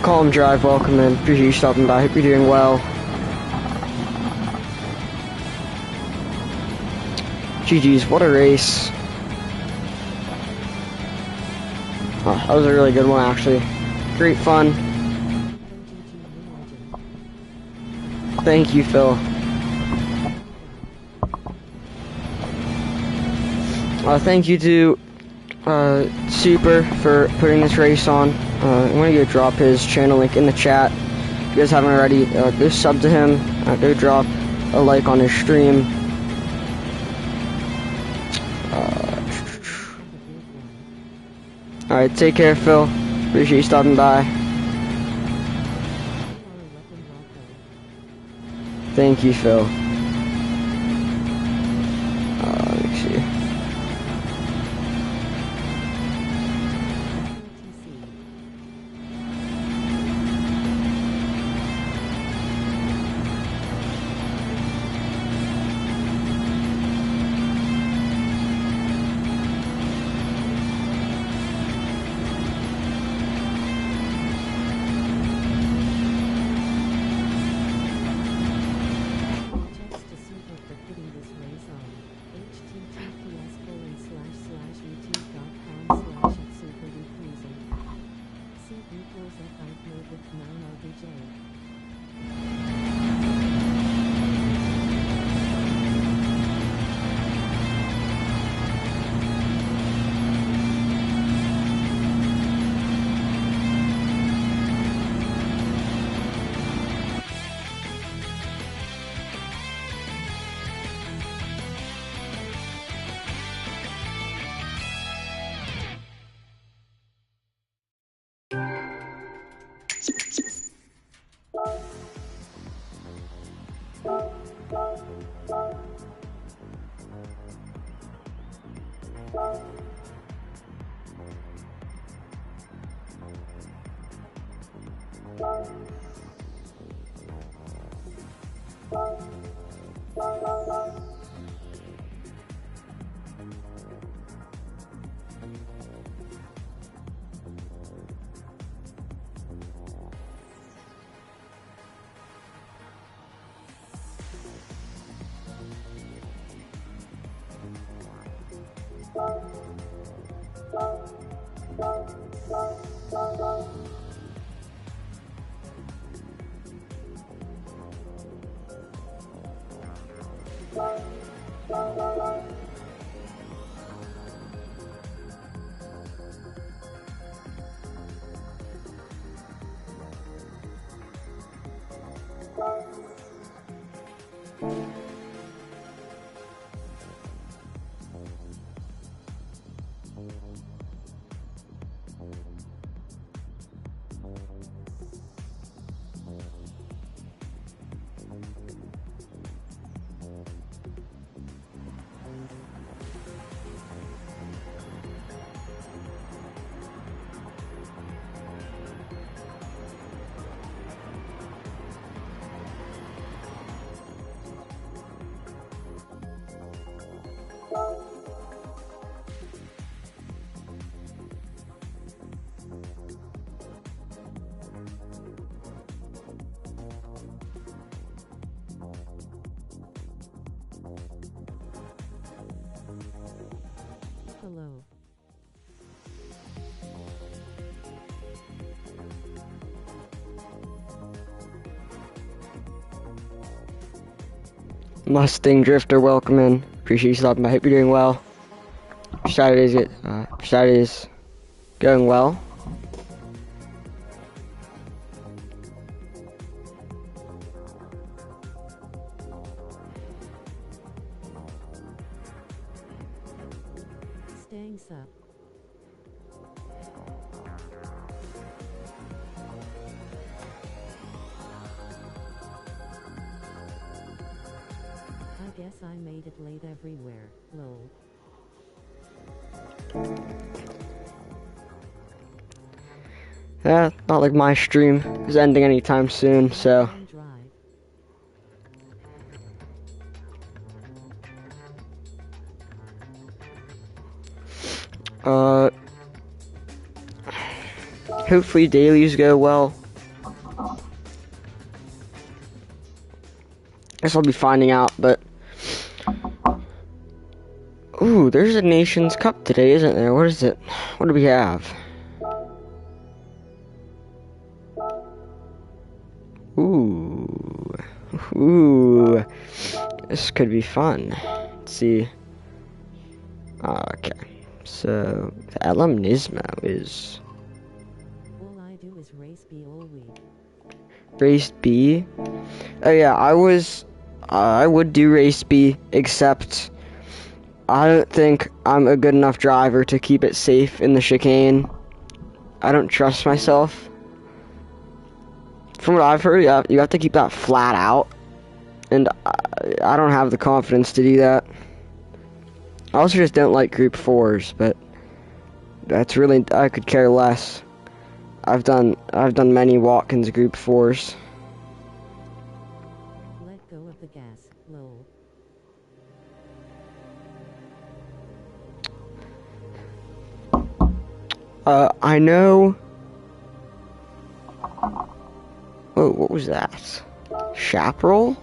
Calm Drive, welcome in. Appreciate you stopping by. Hope you're doing well. GG's, what a race. Oh, that was a really good one, actually. Great fun. Thank you, Phil. Thank you to Super for putting this race on. I'm gonna go drop his channel link in the chat. If you guys haven't already, go sub to him. Go drop a like on his stream. Alright, take care, Phil. Appreciate you stopping by. Thank you, Phil. Let me see. Hello. Mustang Drifter, welcome in. Appreciate you stopping by. Hope you're doing well. Saturday's going well. Staying sup. I guess I made it late everywhere, lol. Yeah, not like my stream is ending anytime soon, so. Hopefully dailies go well. Guess I'll be finding out, but. Ooh, there's a Nations Cup today, isn't there? What is it? What do we have? Ooh, this could be fun. Let's see. Okay, so the LM Nismo is All I do is race B all week. race B. Oh yeah, I would do race B, except I don't think I'm a good enough driver to keep it safe in the chicane. I don't trust myself. From what I've heard, you have to keep that flat out, and I don't have the confidence to do that. I also just don't like group 4s, but that's really, I could care less. I've done many Watkins group 4s. Let go of the gas, lol. I know. Whoa, what was that? Chaparral?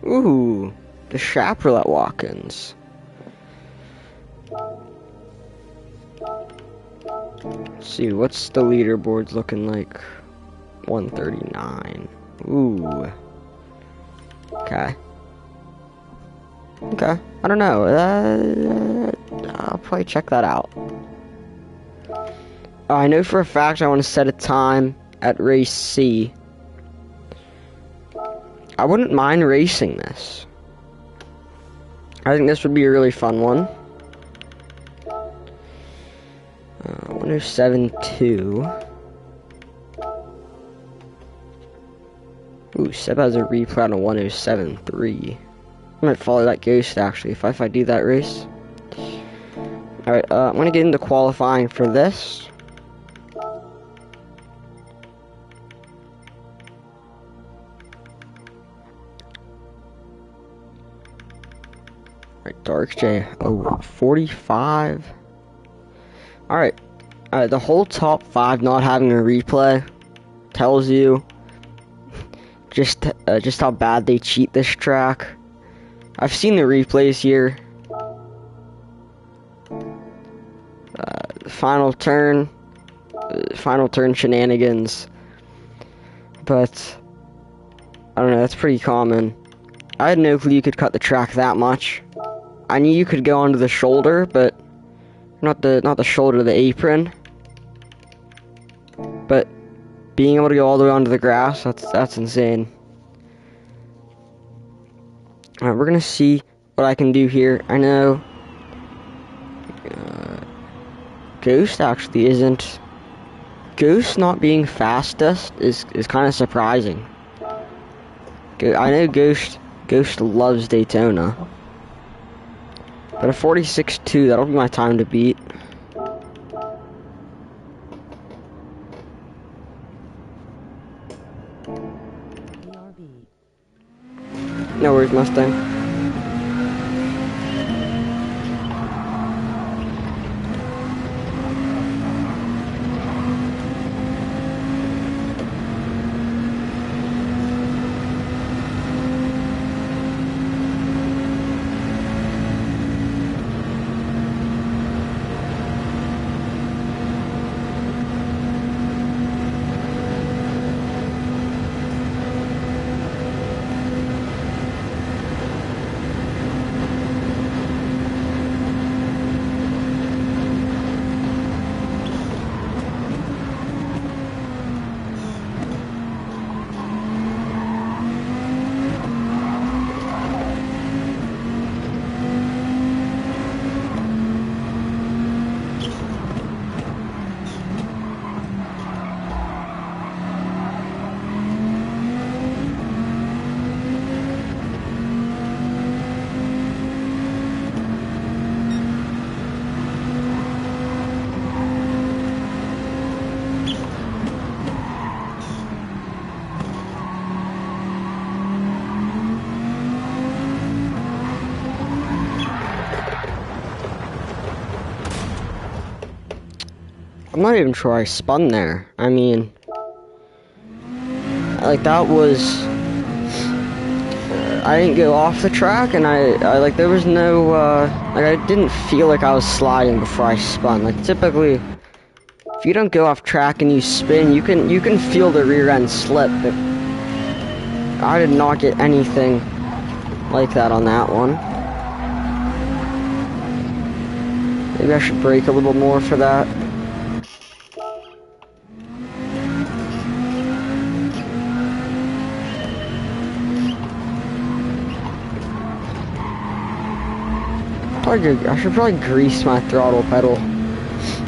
Ooh, the Chaparral at Watkins. Let's see, what's the leaderboards looking like? 139. Ooh. Okay. Okay, I don't know. I'll probably check that out. I know for a fact I want to set a time at race C. I wouldn't mind racing this. I think this would be a really fun one. 107.2. Ooh, Seb has a replay on a 107.3. I might follow that ghost actually if I do that race. Alright, I'm gonna get into qualifying for this. Alright, Dark J. Oh, 45. Alright. The whole top 5 not having a replay tells you just how bad they cheat this track. I've seen the replays here. Final turn shenanigans. But I don't know, that's pretty common. I had no clue you could cut the track that much. I knew you could go onto the shoulder, but not the shoulder, the apron. But being able to go all the way onto the grass, that's insane. Alright, we're gonna see what I can do here. I know Ghost actually isn't. Ghost not being fastest is kind of surprising. I know Ghost loves Daytona. But a 46.2, that'll be my time to beat. BRB. No worries, Mustang. I'm not even sure I spun there. I mean, like that was, I didn't go off the track, and I like there was no, like I didn't feel like I was sliding before I spun. Like typically, if if you don't go off track and you spin, you can feel the rear end slip. But I did not get anything like that on that one. Maybe I should brake a little more for that. I should probably grease my throttle pedal.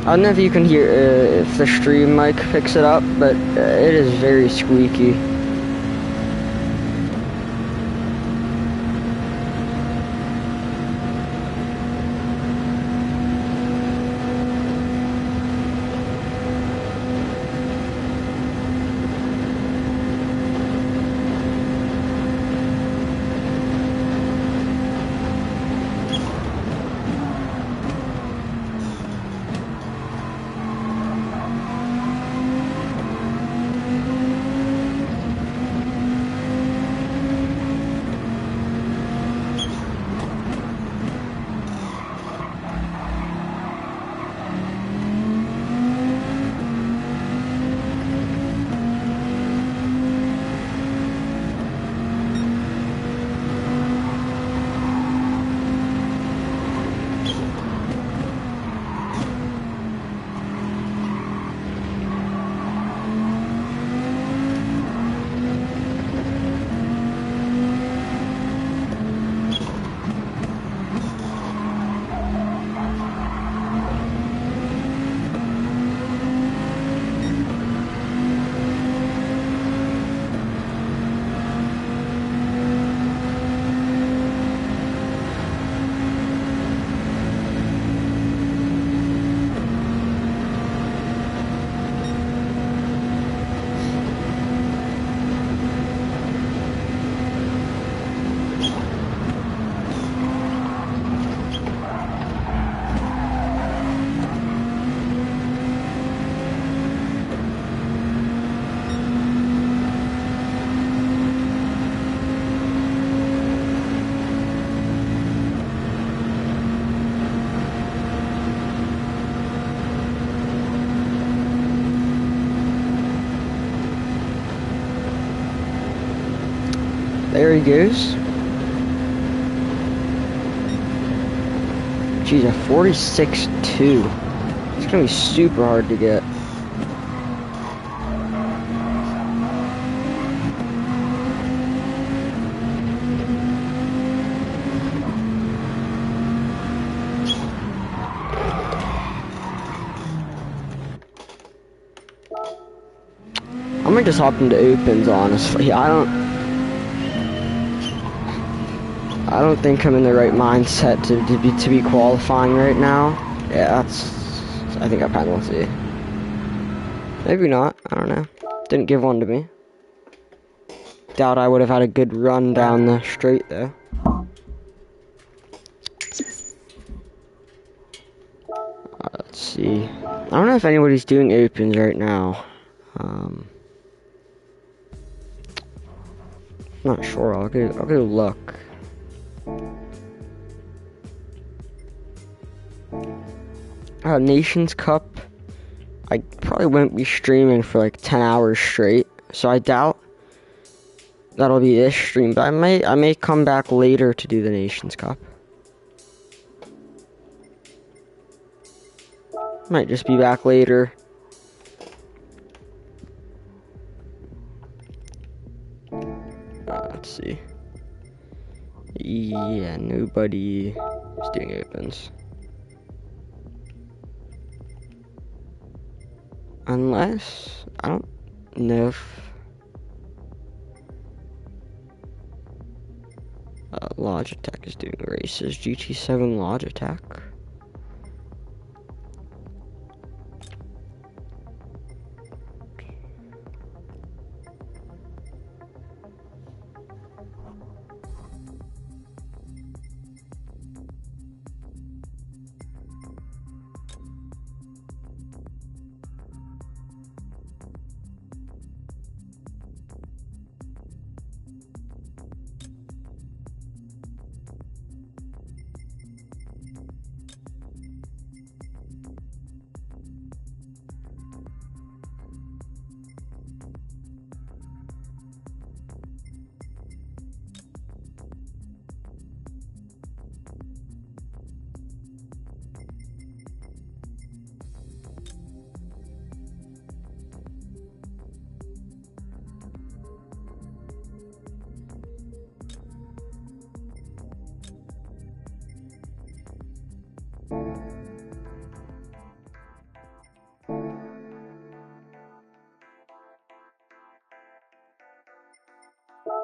I don't know if you can hear if the stream mic picks it up, but it is very squeaky. There he goes. Geez, a 46.2. It's gonna be super hard to get. I might just hop into opens, honestly. I don't think I'm in the right mindset to be qualifying right now. Yeah, I think I penalty. Maybe not. I don't know. Didn't give one to me. Doubt I would have had a good run down the straight though. Let's see. I don't know if anybody's doing opens right now. Not sure. I'll go look. Nations Cup. I probably won't be streaming for like 10 hours straight, so I doubt that'll be this stream. But I may come back later to do the Nations Cup. Might just be back later. Let's see. Yeah, nobody is doing opens. Unless, I don't know if Logitech is doing races. GT7 Logitech. Good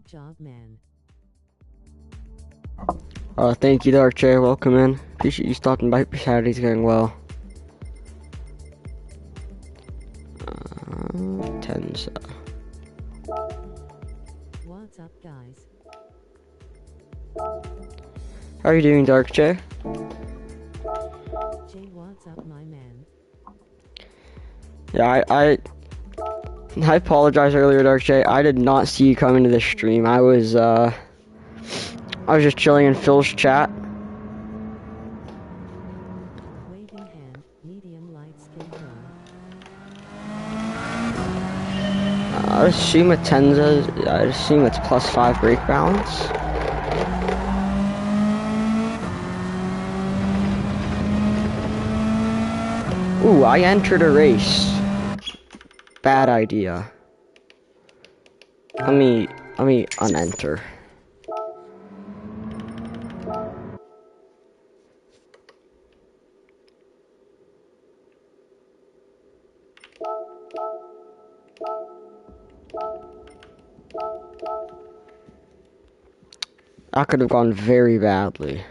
job, man. Thank you, Dark Chair. Welcome in. Appreciate you stopping by. Saturday's going well. Tenza. What's up, guys? How are you doing, Dark Chair? Jay, what's up, my man? Yeah, I apologize earlier, Dark Jay. I did not see you come into the stream. I was just chilling in Phil's chat. Waving hand, medium light skin tone. I assume a Tenza. I assume it's +5 brake balance. Ooh, I entered a race. Bad idea. Let me unenter. That could have gone very badly.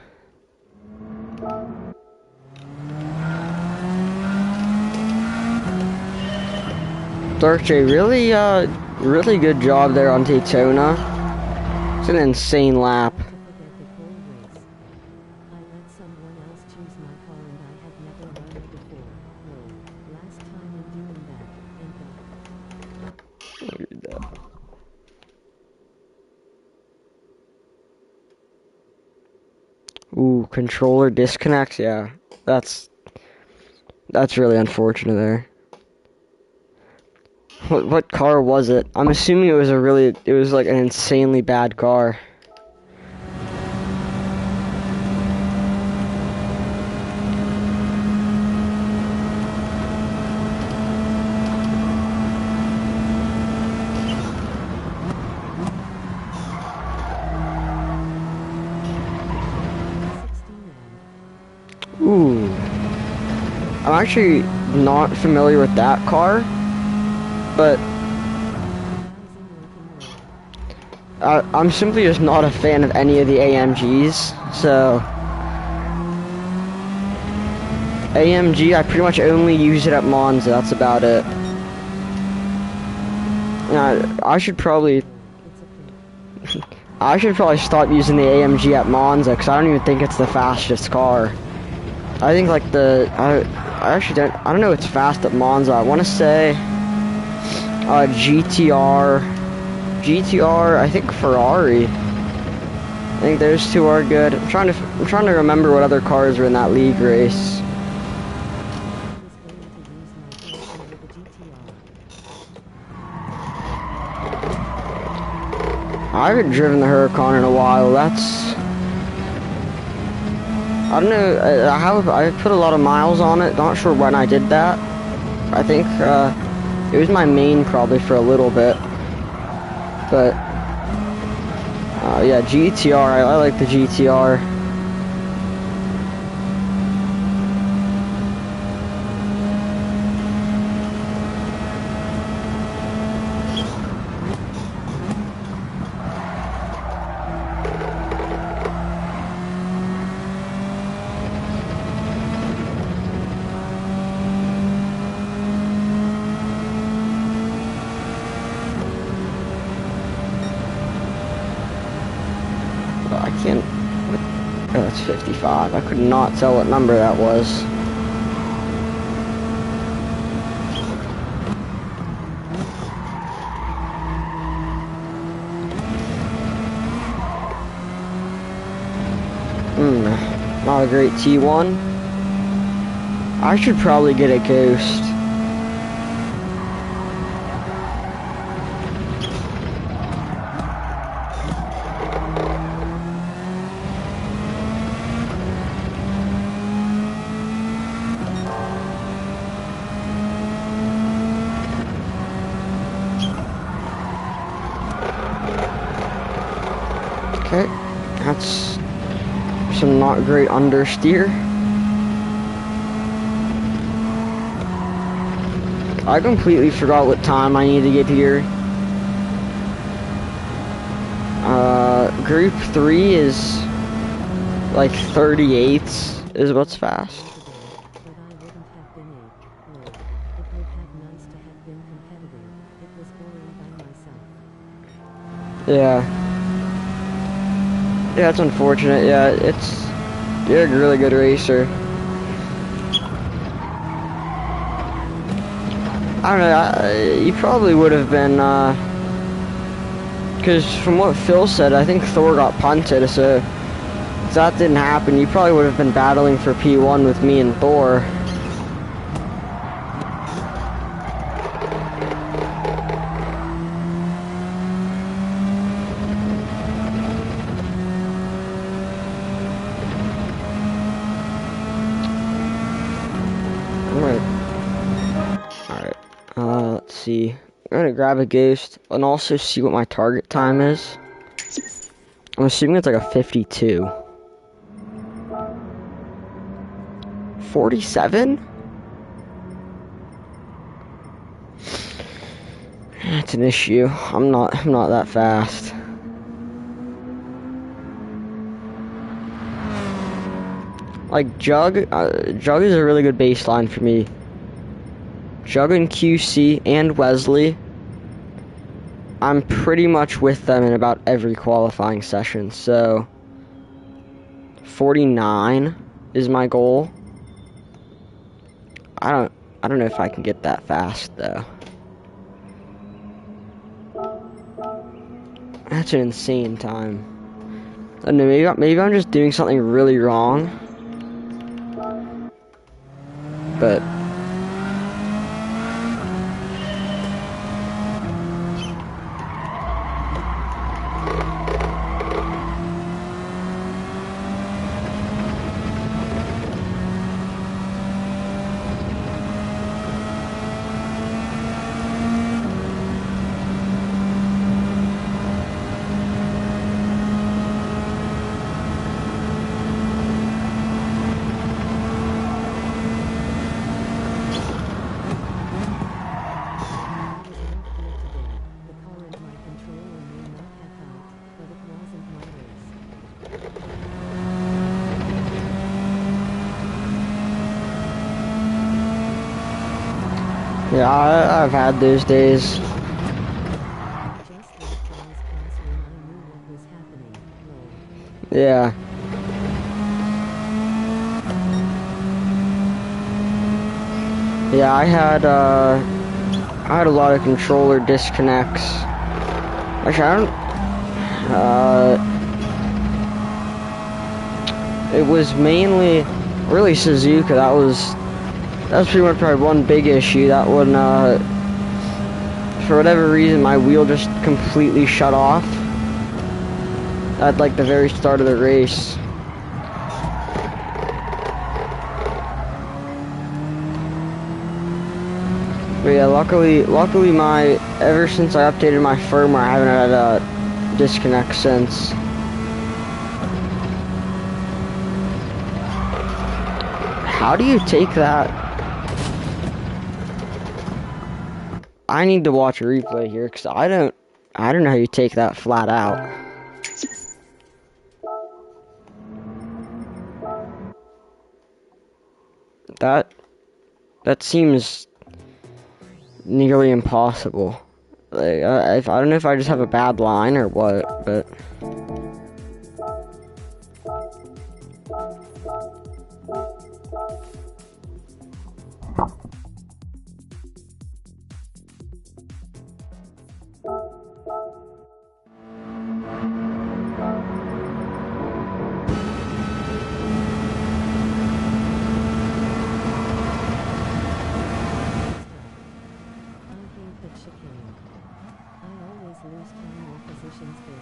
Dark J, really good job there on Daytona. It's an insane lap. Not to forget the pole race. I let someone else choose my car and I have never run it before. Whoa, last time in doing that, thank God. Ooh, controller disconnects. Yeah, that's really unfortunate there. What car was it? I'm assuming it was like an insanely bad car. Ooh. I'm actually not familiar with that car, but I'm simply just not a fan of any of the AMGs, so AMG, I pretty much only use it at Monza, that's about it. I should probably stop using the AMG at Monza, because I don't even think it's the fastest car. I think like I don't know, it's fast at Monza. I want to say GTR, I think Ferrari. I think those two are good. I'm trying to remember what other cars were in that league race. I haven't driven the Huracan in a while. I don't know. I put a lot of miles on it. Not sure when I did that. I think it was my main probably for a little bit. But yeah, GTR. I like the GTR. I can't. Oh, that's 55. I could not tell what number that was. Not a great T1. I should probably get a Ghost. great understeer. I completely forgot what time I need to get here. Group 3 is like 38s is what's fast. But I wouldn't have been able. It would have nice to have been competitive. It was boring by myself. Yeah. Yeah, it's unfortunate. Yeah, you're a really good racer. I don't know, you probably would have been, because from what Phil said, I think Thor got punted, so if that didn't happen, you probably would have been battling for P1 with me and Thor. Let's see. I'm gonna grab a ghost and also see what my target time is. I'm assuming it's like a 52. 47? That's an issue. I'm not that fast. Like Jug is a really good baseline for me. Jug and QC and Wesley, I'm pretty much with them in about every qualifying session, so 49 is my goal. I don't know if I can get that fast though. That's an insane time. I don't know, maybe I'm just doing something really wrong. But yeah, I've had those days. Just let guys pass when I knew what was happening. Yeah. Yeah, I had a lot of controller disconnects. Actually, I don't. It was mainly really Suzuka. That was pretty much probably one big issue. That one, for whatever reason, my wheel just completely shut off at like the very start of the race. But yeah, luckily ever since I updated my firmware, I haven't had a disconnect since. How do you take that? I need to watch a replay here because I don't know how you take that flat out. That seems nearly impossible. Like, I don't know if I just have a bad line or what, but lose time or positions there.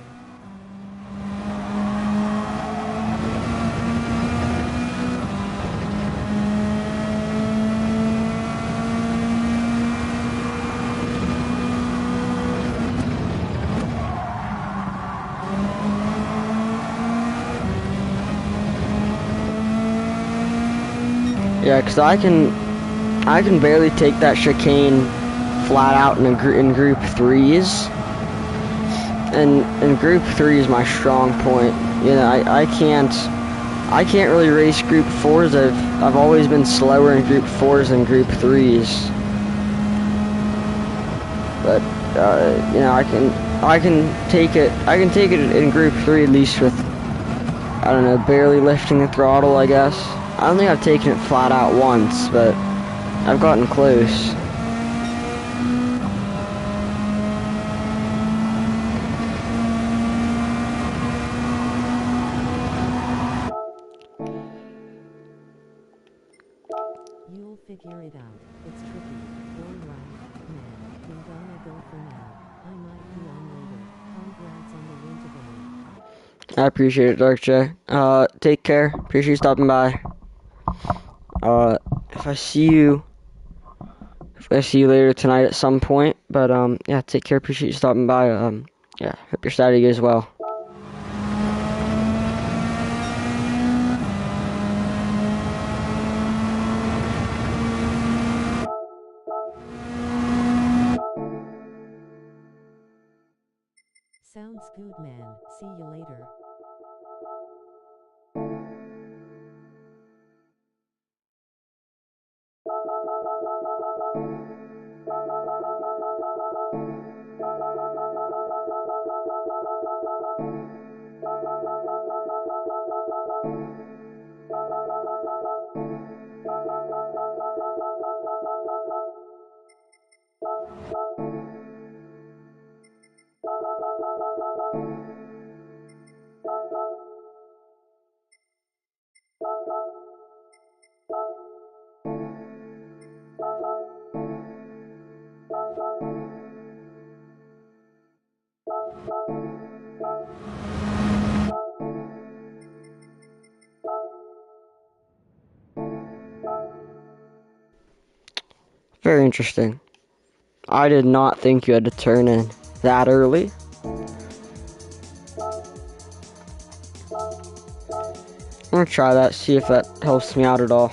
Yeah, 'cause I can barely take that chicane flat out in group threes, and group three is my strong point. You know, I can't really race group fours. I've always been slower in group fours than group threes. But you know, I can take it in group three, at least with, I don't know, barely lifting the throttle, I guess. I don't think I've taken it flat out once, but I've gotten close. You'll figure it out. It's tricky. Alright, man. I'm gonna go for now. I might be on later. Congrats on the win today. I appreciate it, Dark J. Take care. Appreciate you stopping by. If I see you later tonight at some point, but yeah, take care. Appreciate you stopping by. Yeah, hope your Saturday goes well. Sounds good, man. See you later. Very interesting. I did not think you had to turn in that early. I'm gonna try that, see if that helps me out at all.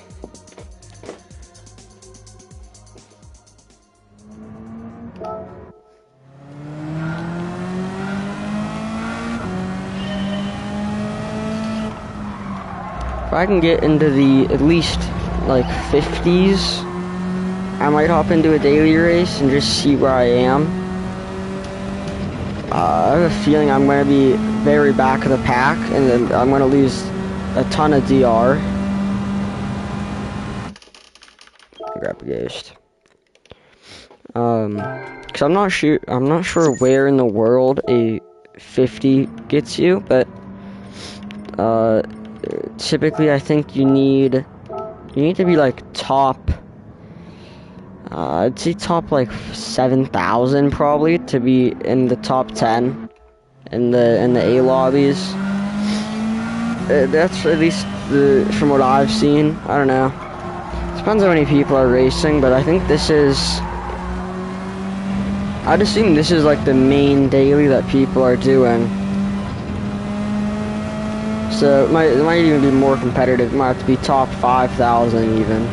If I can get into the at least like 50s, I might hop into a daily race and just see where I am. I have a feeling I'm going to be very back of the pack, and then I'm going to lose a ton of DR. Grab a ghost. Cause I'm not sure where in the world a 50 gets you, but typically I think you need to be like top. I'd say top like 7,000 probably to be in the top 10 in the A lobbies. That's at least from what I've seen. I don't know. Depends how many people are racing, but I think this is. I'd assume this is like the main daily that people are doing. So it might even be more competitive. It might have to be top 5,000 even.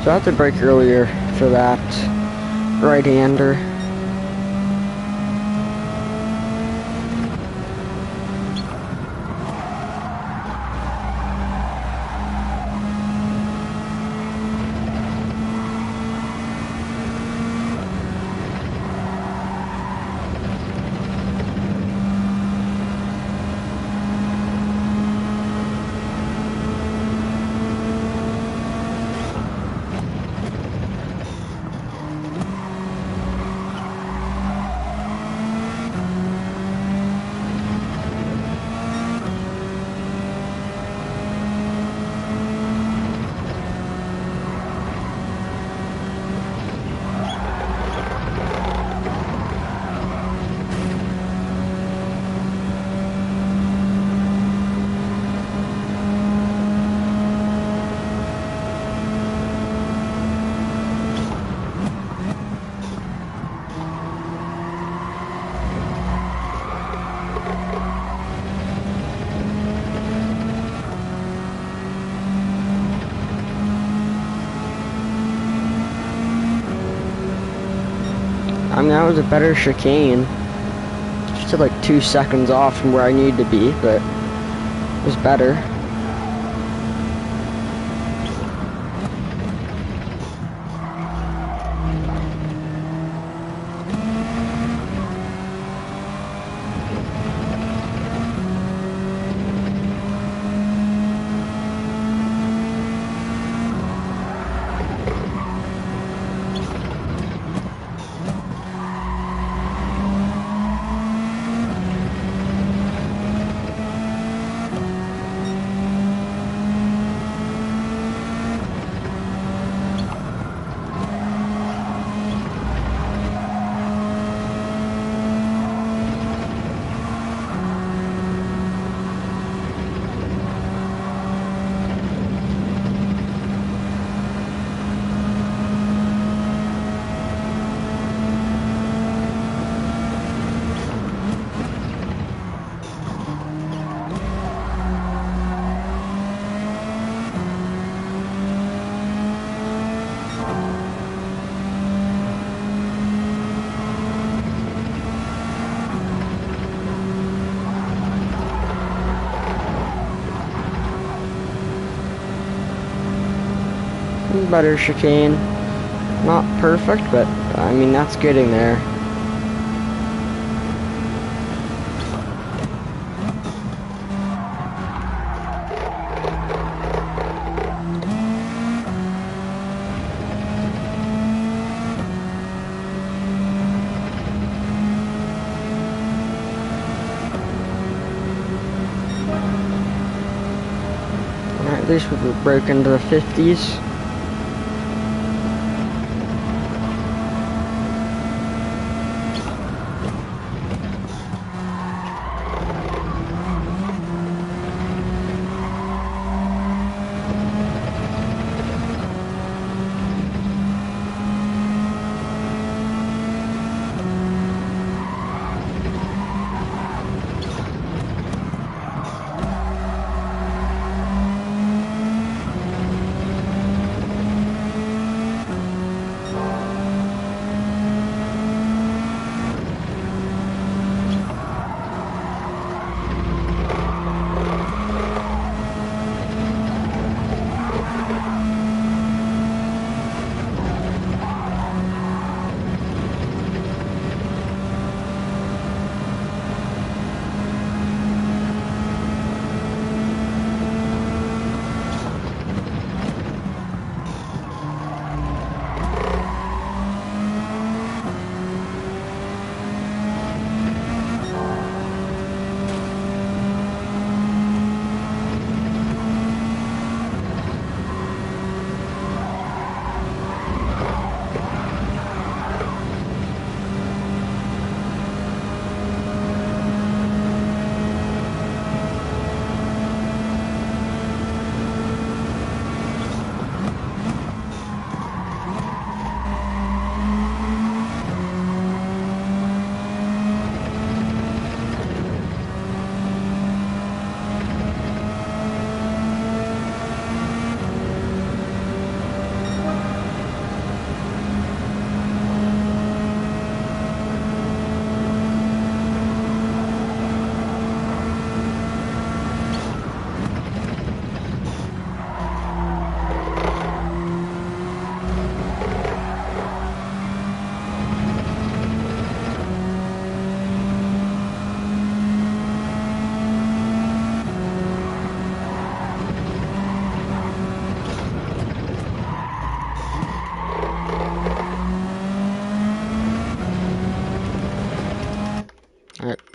So I have to brake earlier for that right-hander. I mean, that was a better chicane. Just like 2 seconds off from where I needed to be, but it was better. Better chicane. Not perfect, but I mean, that's getting there. Alright, at least we broke into the 50s.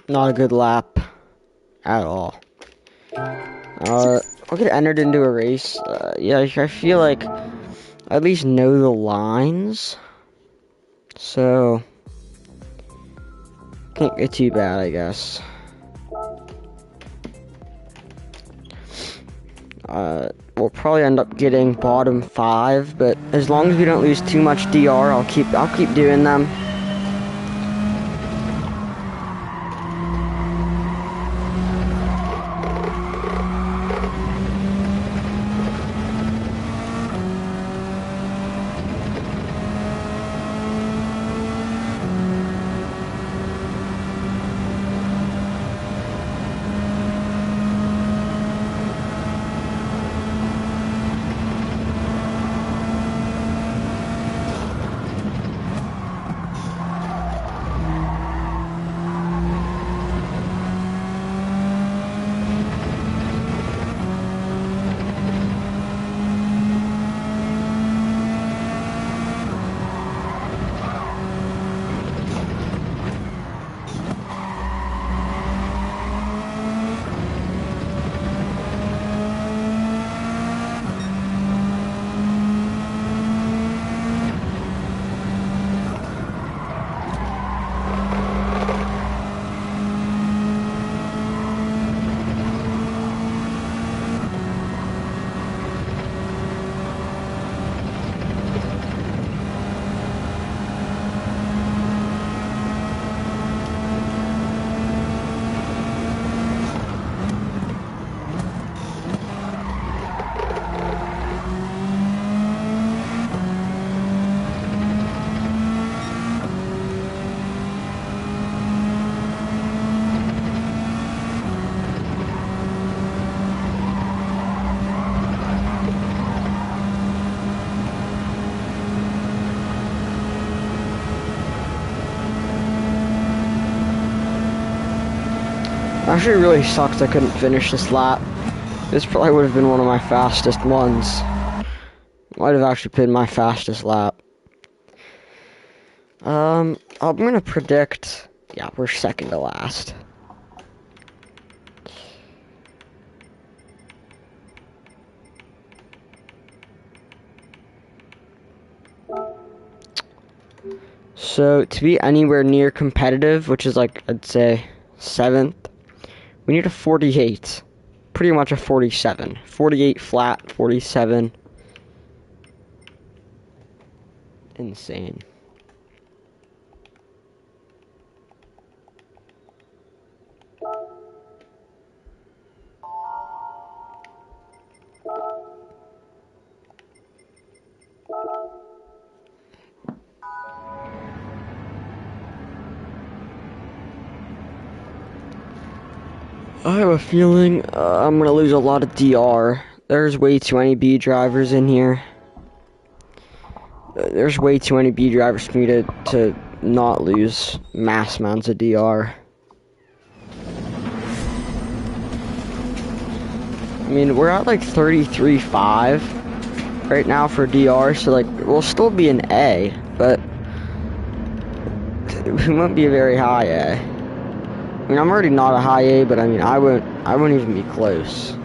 Not a good lap at all. I'll get entered into a race. Yeah, I feel like I at least know the lines, so can't get too bad, I guess. We'll probably end up getting bottom 5, but as long as we don't lose too much DR, I'll keep doing them. Actually, really sucks I couldn't finish this lap. This probably would have been one of my fastest ones. Might have actually been my fastest lap. I'm gonna predict, yeah, we're second to last. So, to be anywhere near competitive, which is like, I'd say, 7th, we need a 48. Pretty much a 47. 48 flat, 47. Insane. I have a feeling I'm gonna lose a lot of DR. There's way too many B drivers in here. There's way too many B drivers for me to not lose mass amounts of DR. I mean, we're at like 33.5 right now for DR, so like we'll still be an A, but we won't be a very high A. I mean, I'm already not a high A, but I mean, I won't even be close.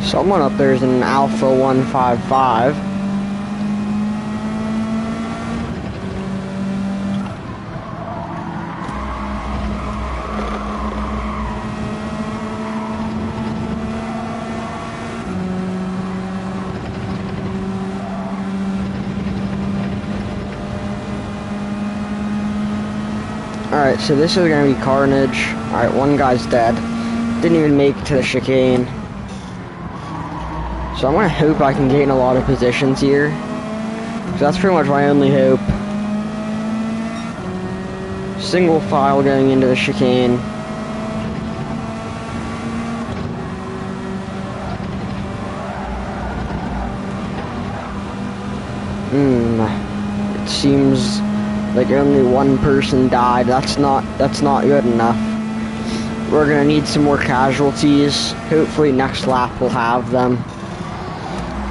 Someone up there is in an Alpha 155. Alright, so this is gonna be carnage. Alright, one guy's dead. Didn't even make it to the chicane. So I'm gonna hope I can gain a lot of positions here. So that's pretty much my only hope. Single file going into the chicane. It seems like only one person died. That's not good enough. We're gonna need some more casualties. Hopefully next lap we'll have them.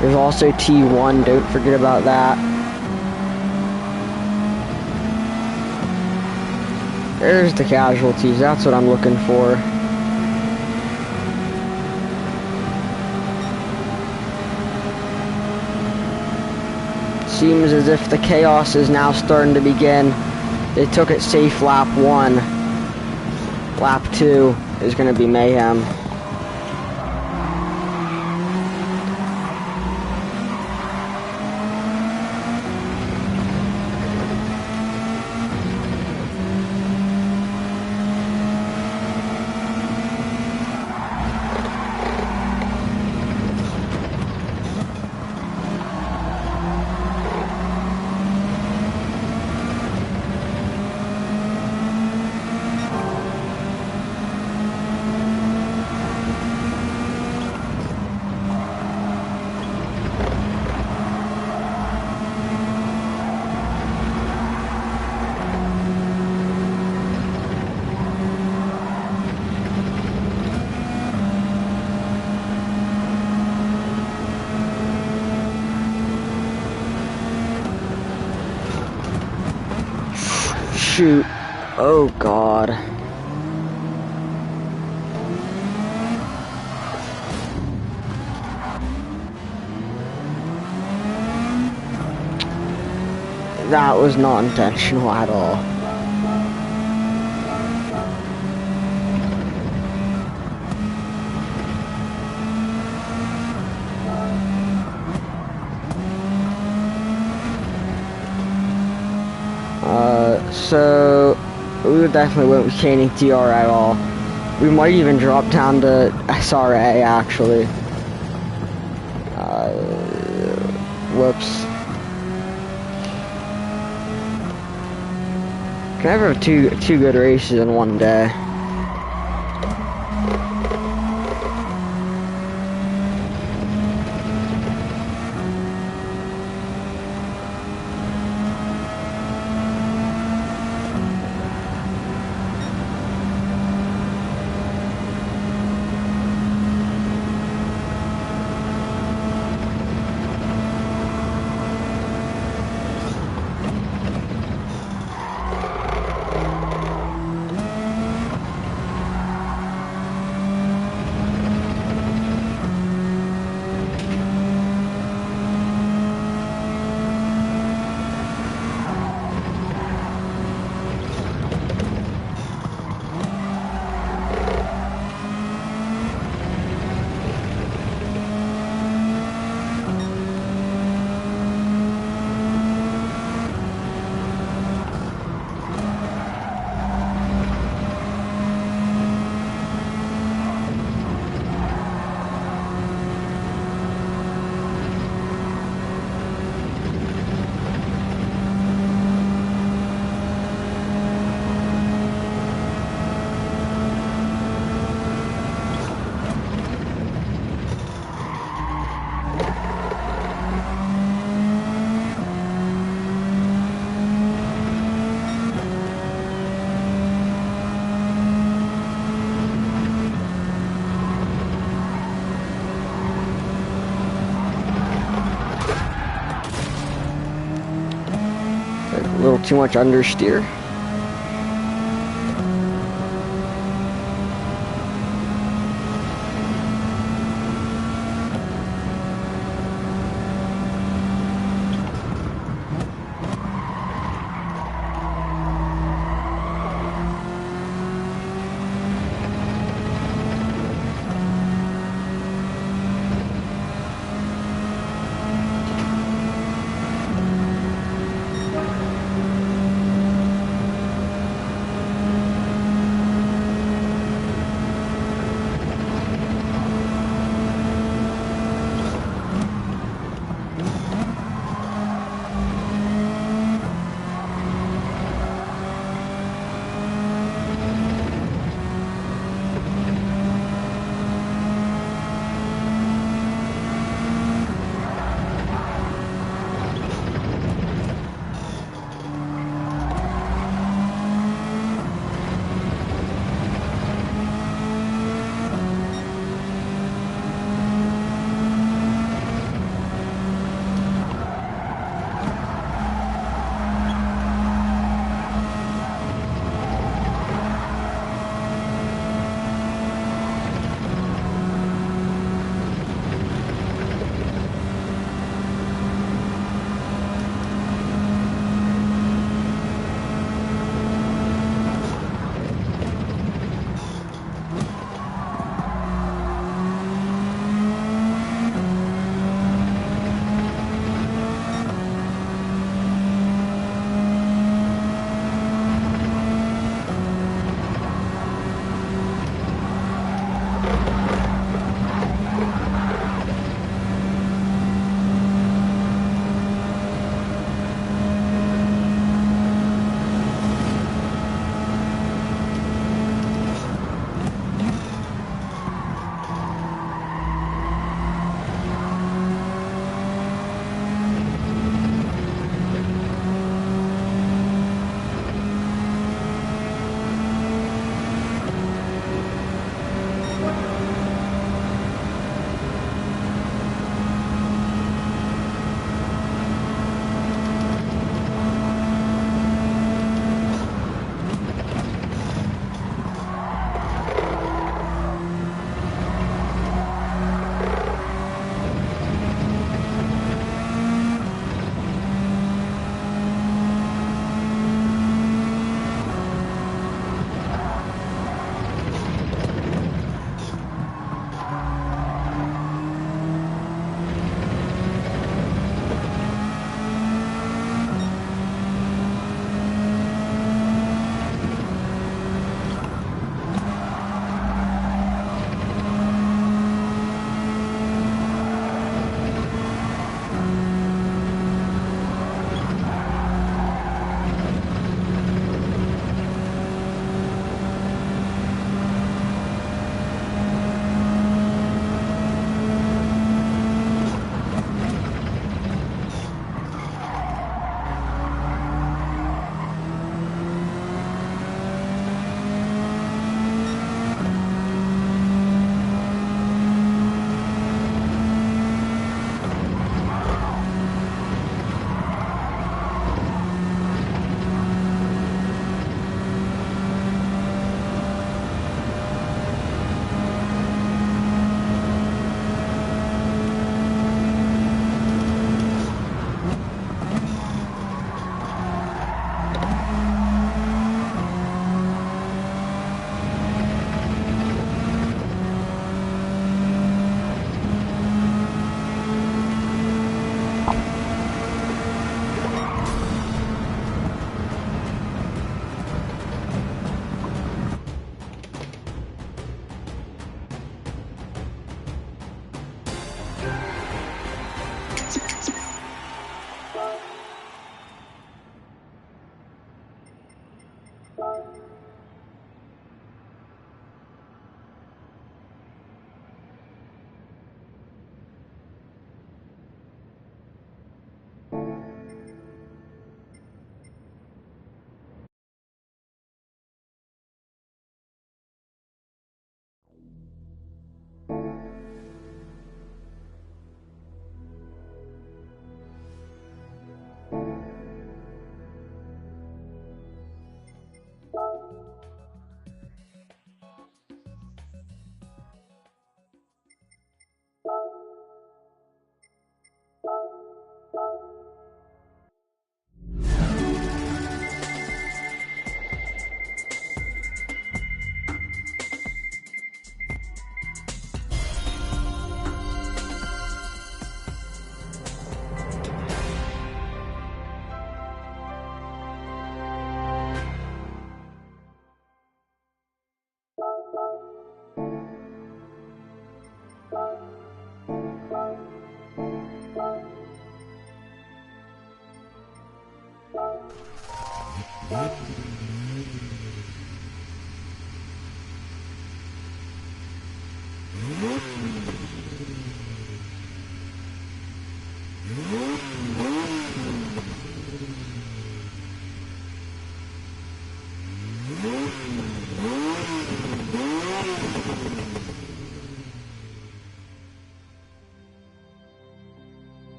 There's also T1, don't forget about that. There's the casualties, that's what I'm looking for. Seems as if the chaos is now starting to begin. They took it safe lap 1. Lap 2 is going to be mayhem. shoot. Oh god. That was not intentional at all. So we definitely won't be chaining TR at all. We might even drop down to SRA actually. Whoops. Can never have two good races in one day. A little too much understeer.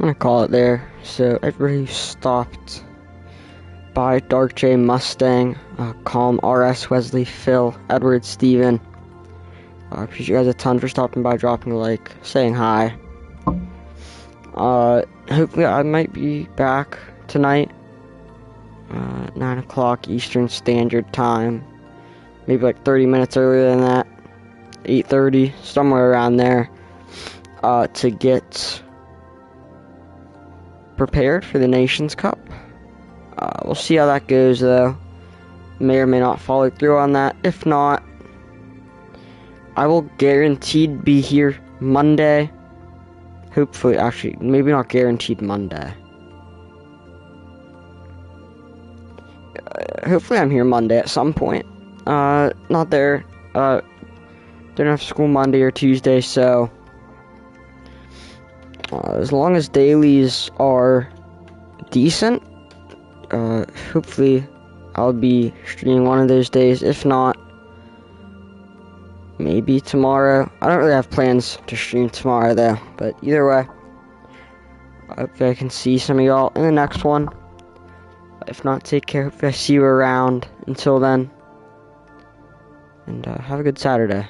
I'm gonna call it there. So everybody who stopped by Dark J Mustang, Calm, RS, Wesley, Phil, Edward, Steven. I appreciate you guys a ton for stopping by, dropping a like, saying hi. Hopefully I might be back tonight, 9 o'clock Eastern Standard Time. Maybe like 30 minutes earlier than that, 8:30, somewhere around there, to get prepared for the Nations Cup. We'll see how that goes, though. May or may not follow through on that. If not, I will guaranteed be here Monday. Hopefully, actually, maybe not guaranteed Monday. Hopefully I'm here Monday at some point. Not there. Don't have school Monday or Tuesday, so as long as dailies are decent, hopefully I'll be streaming one of those days. If not, maybe tomorrow. I don't really have plans to stream tomorrow though, but either way, hopefully I can see some of y'all in the next one. If not, take care. Hopefully I see you around. Until then, and have a good Saturday.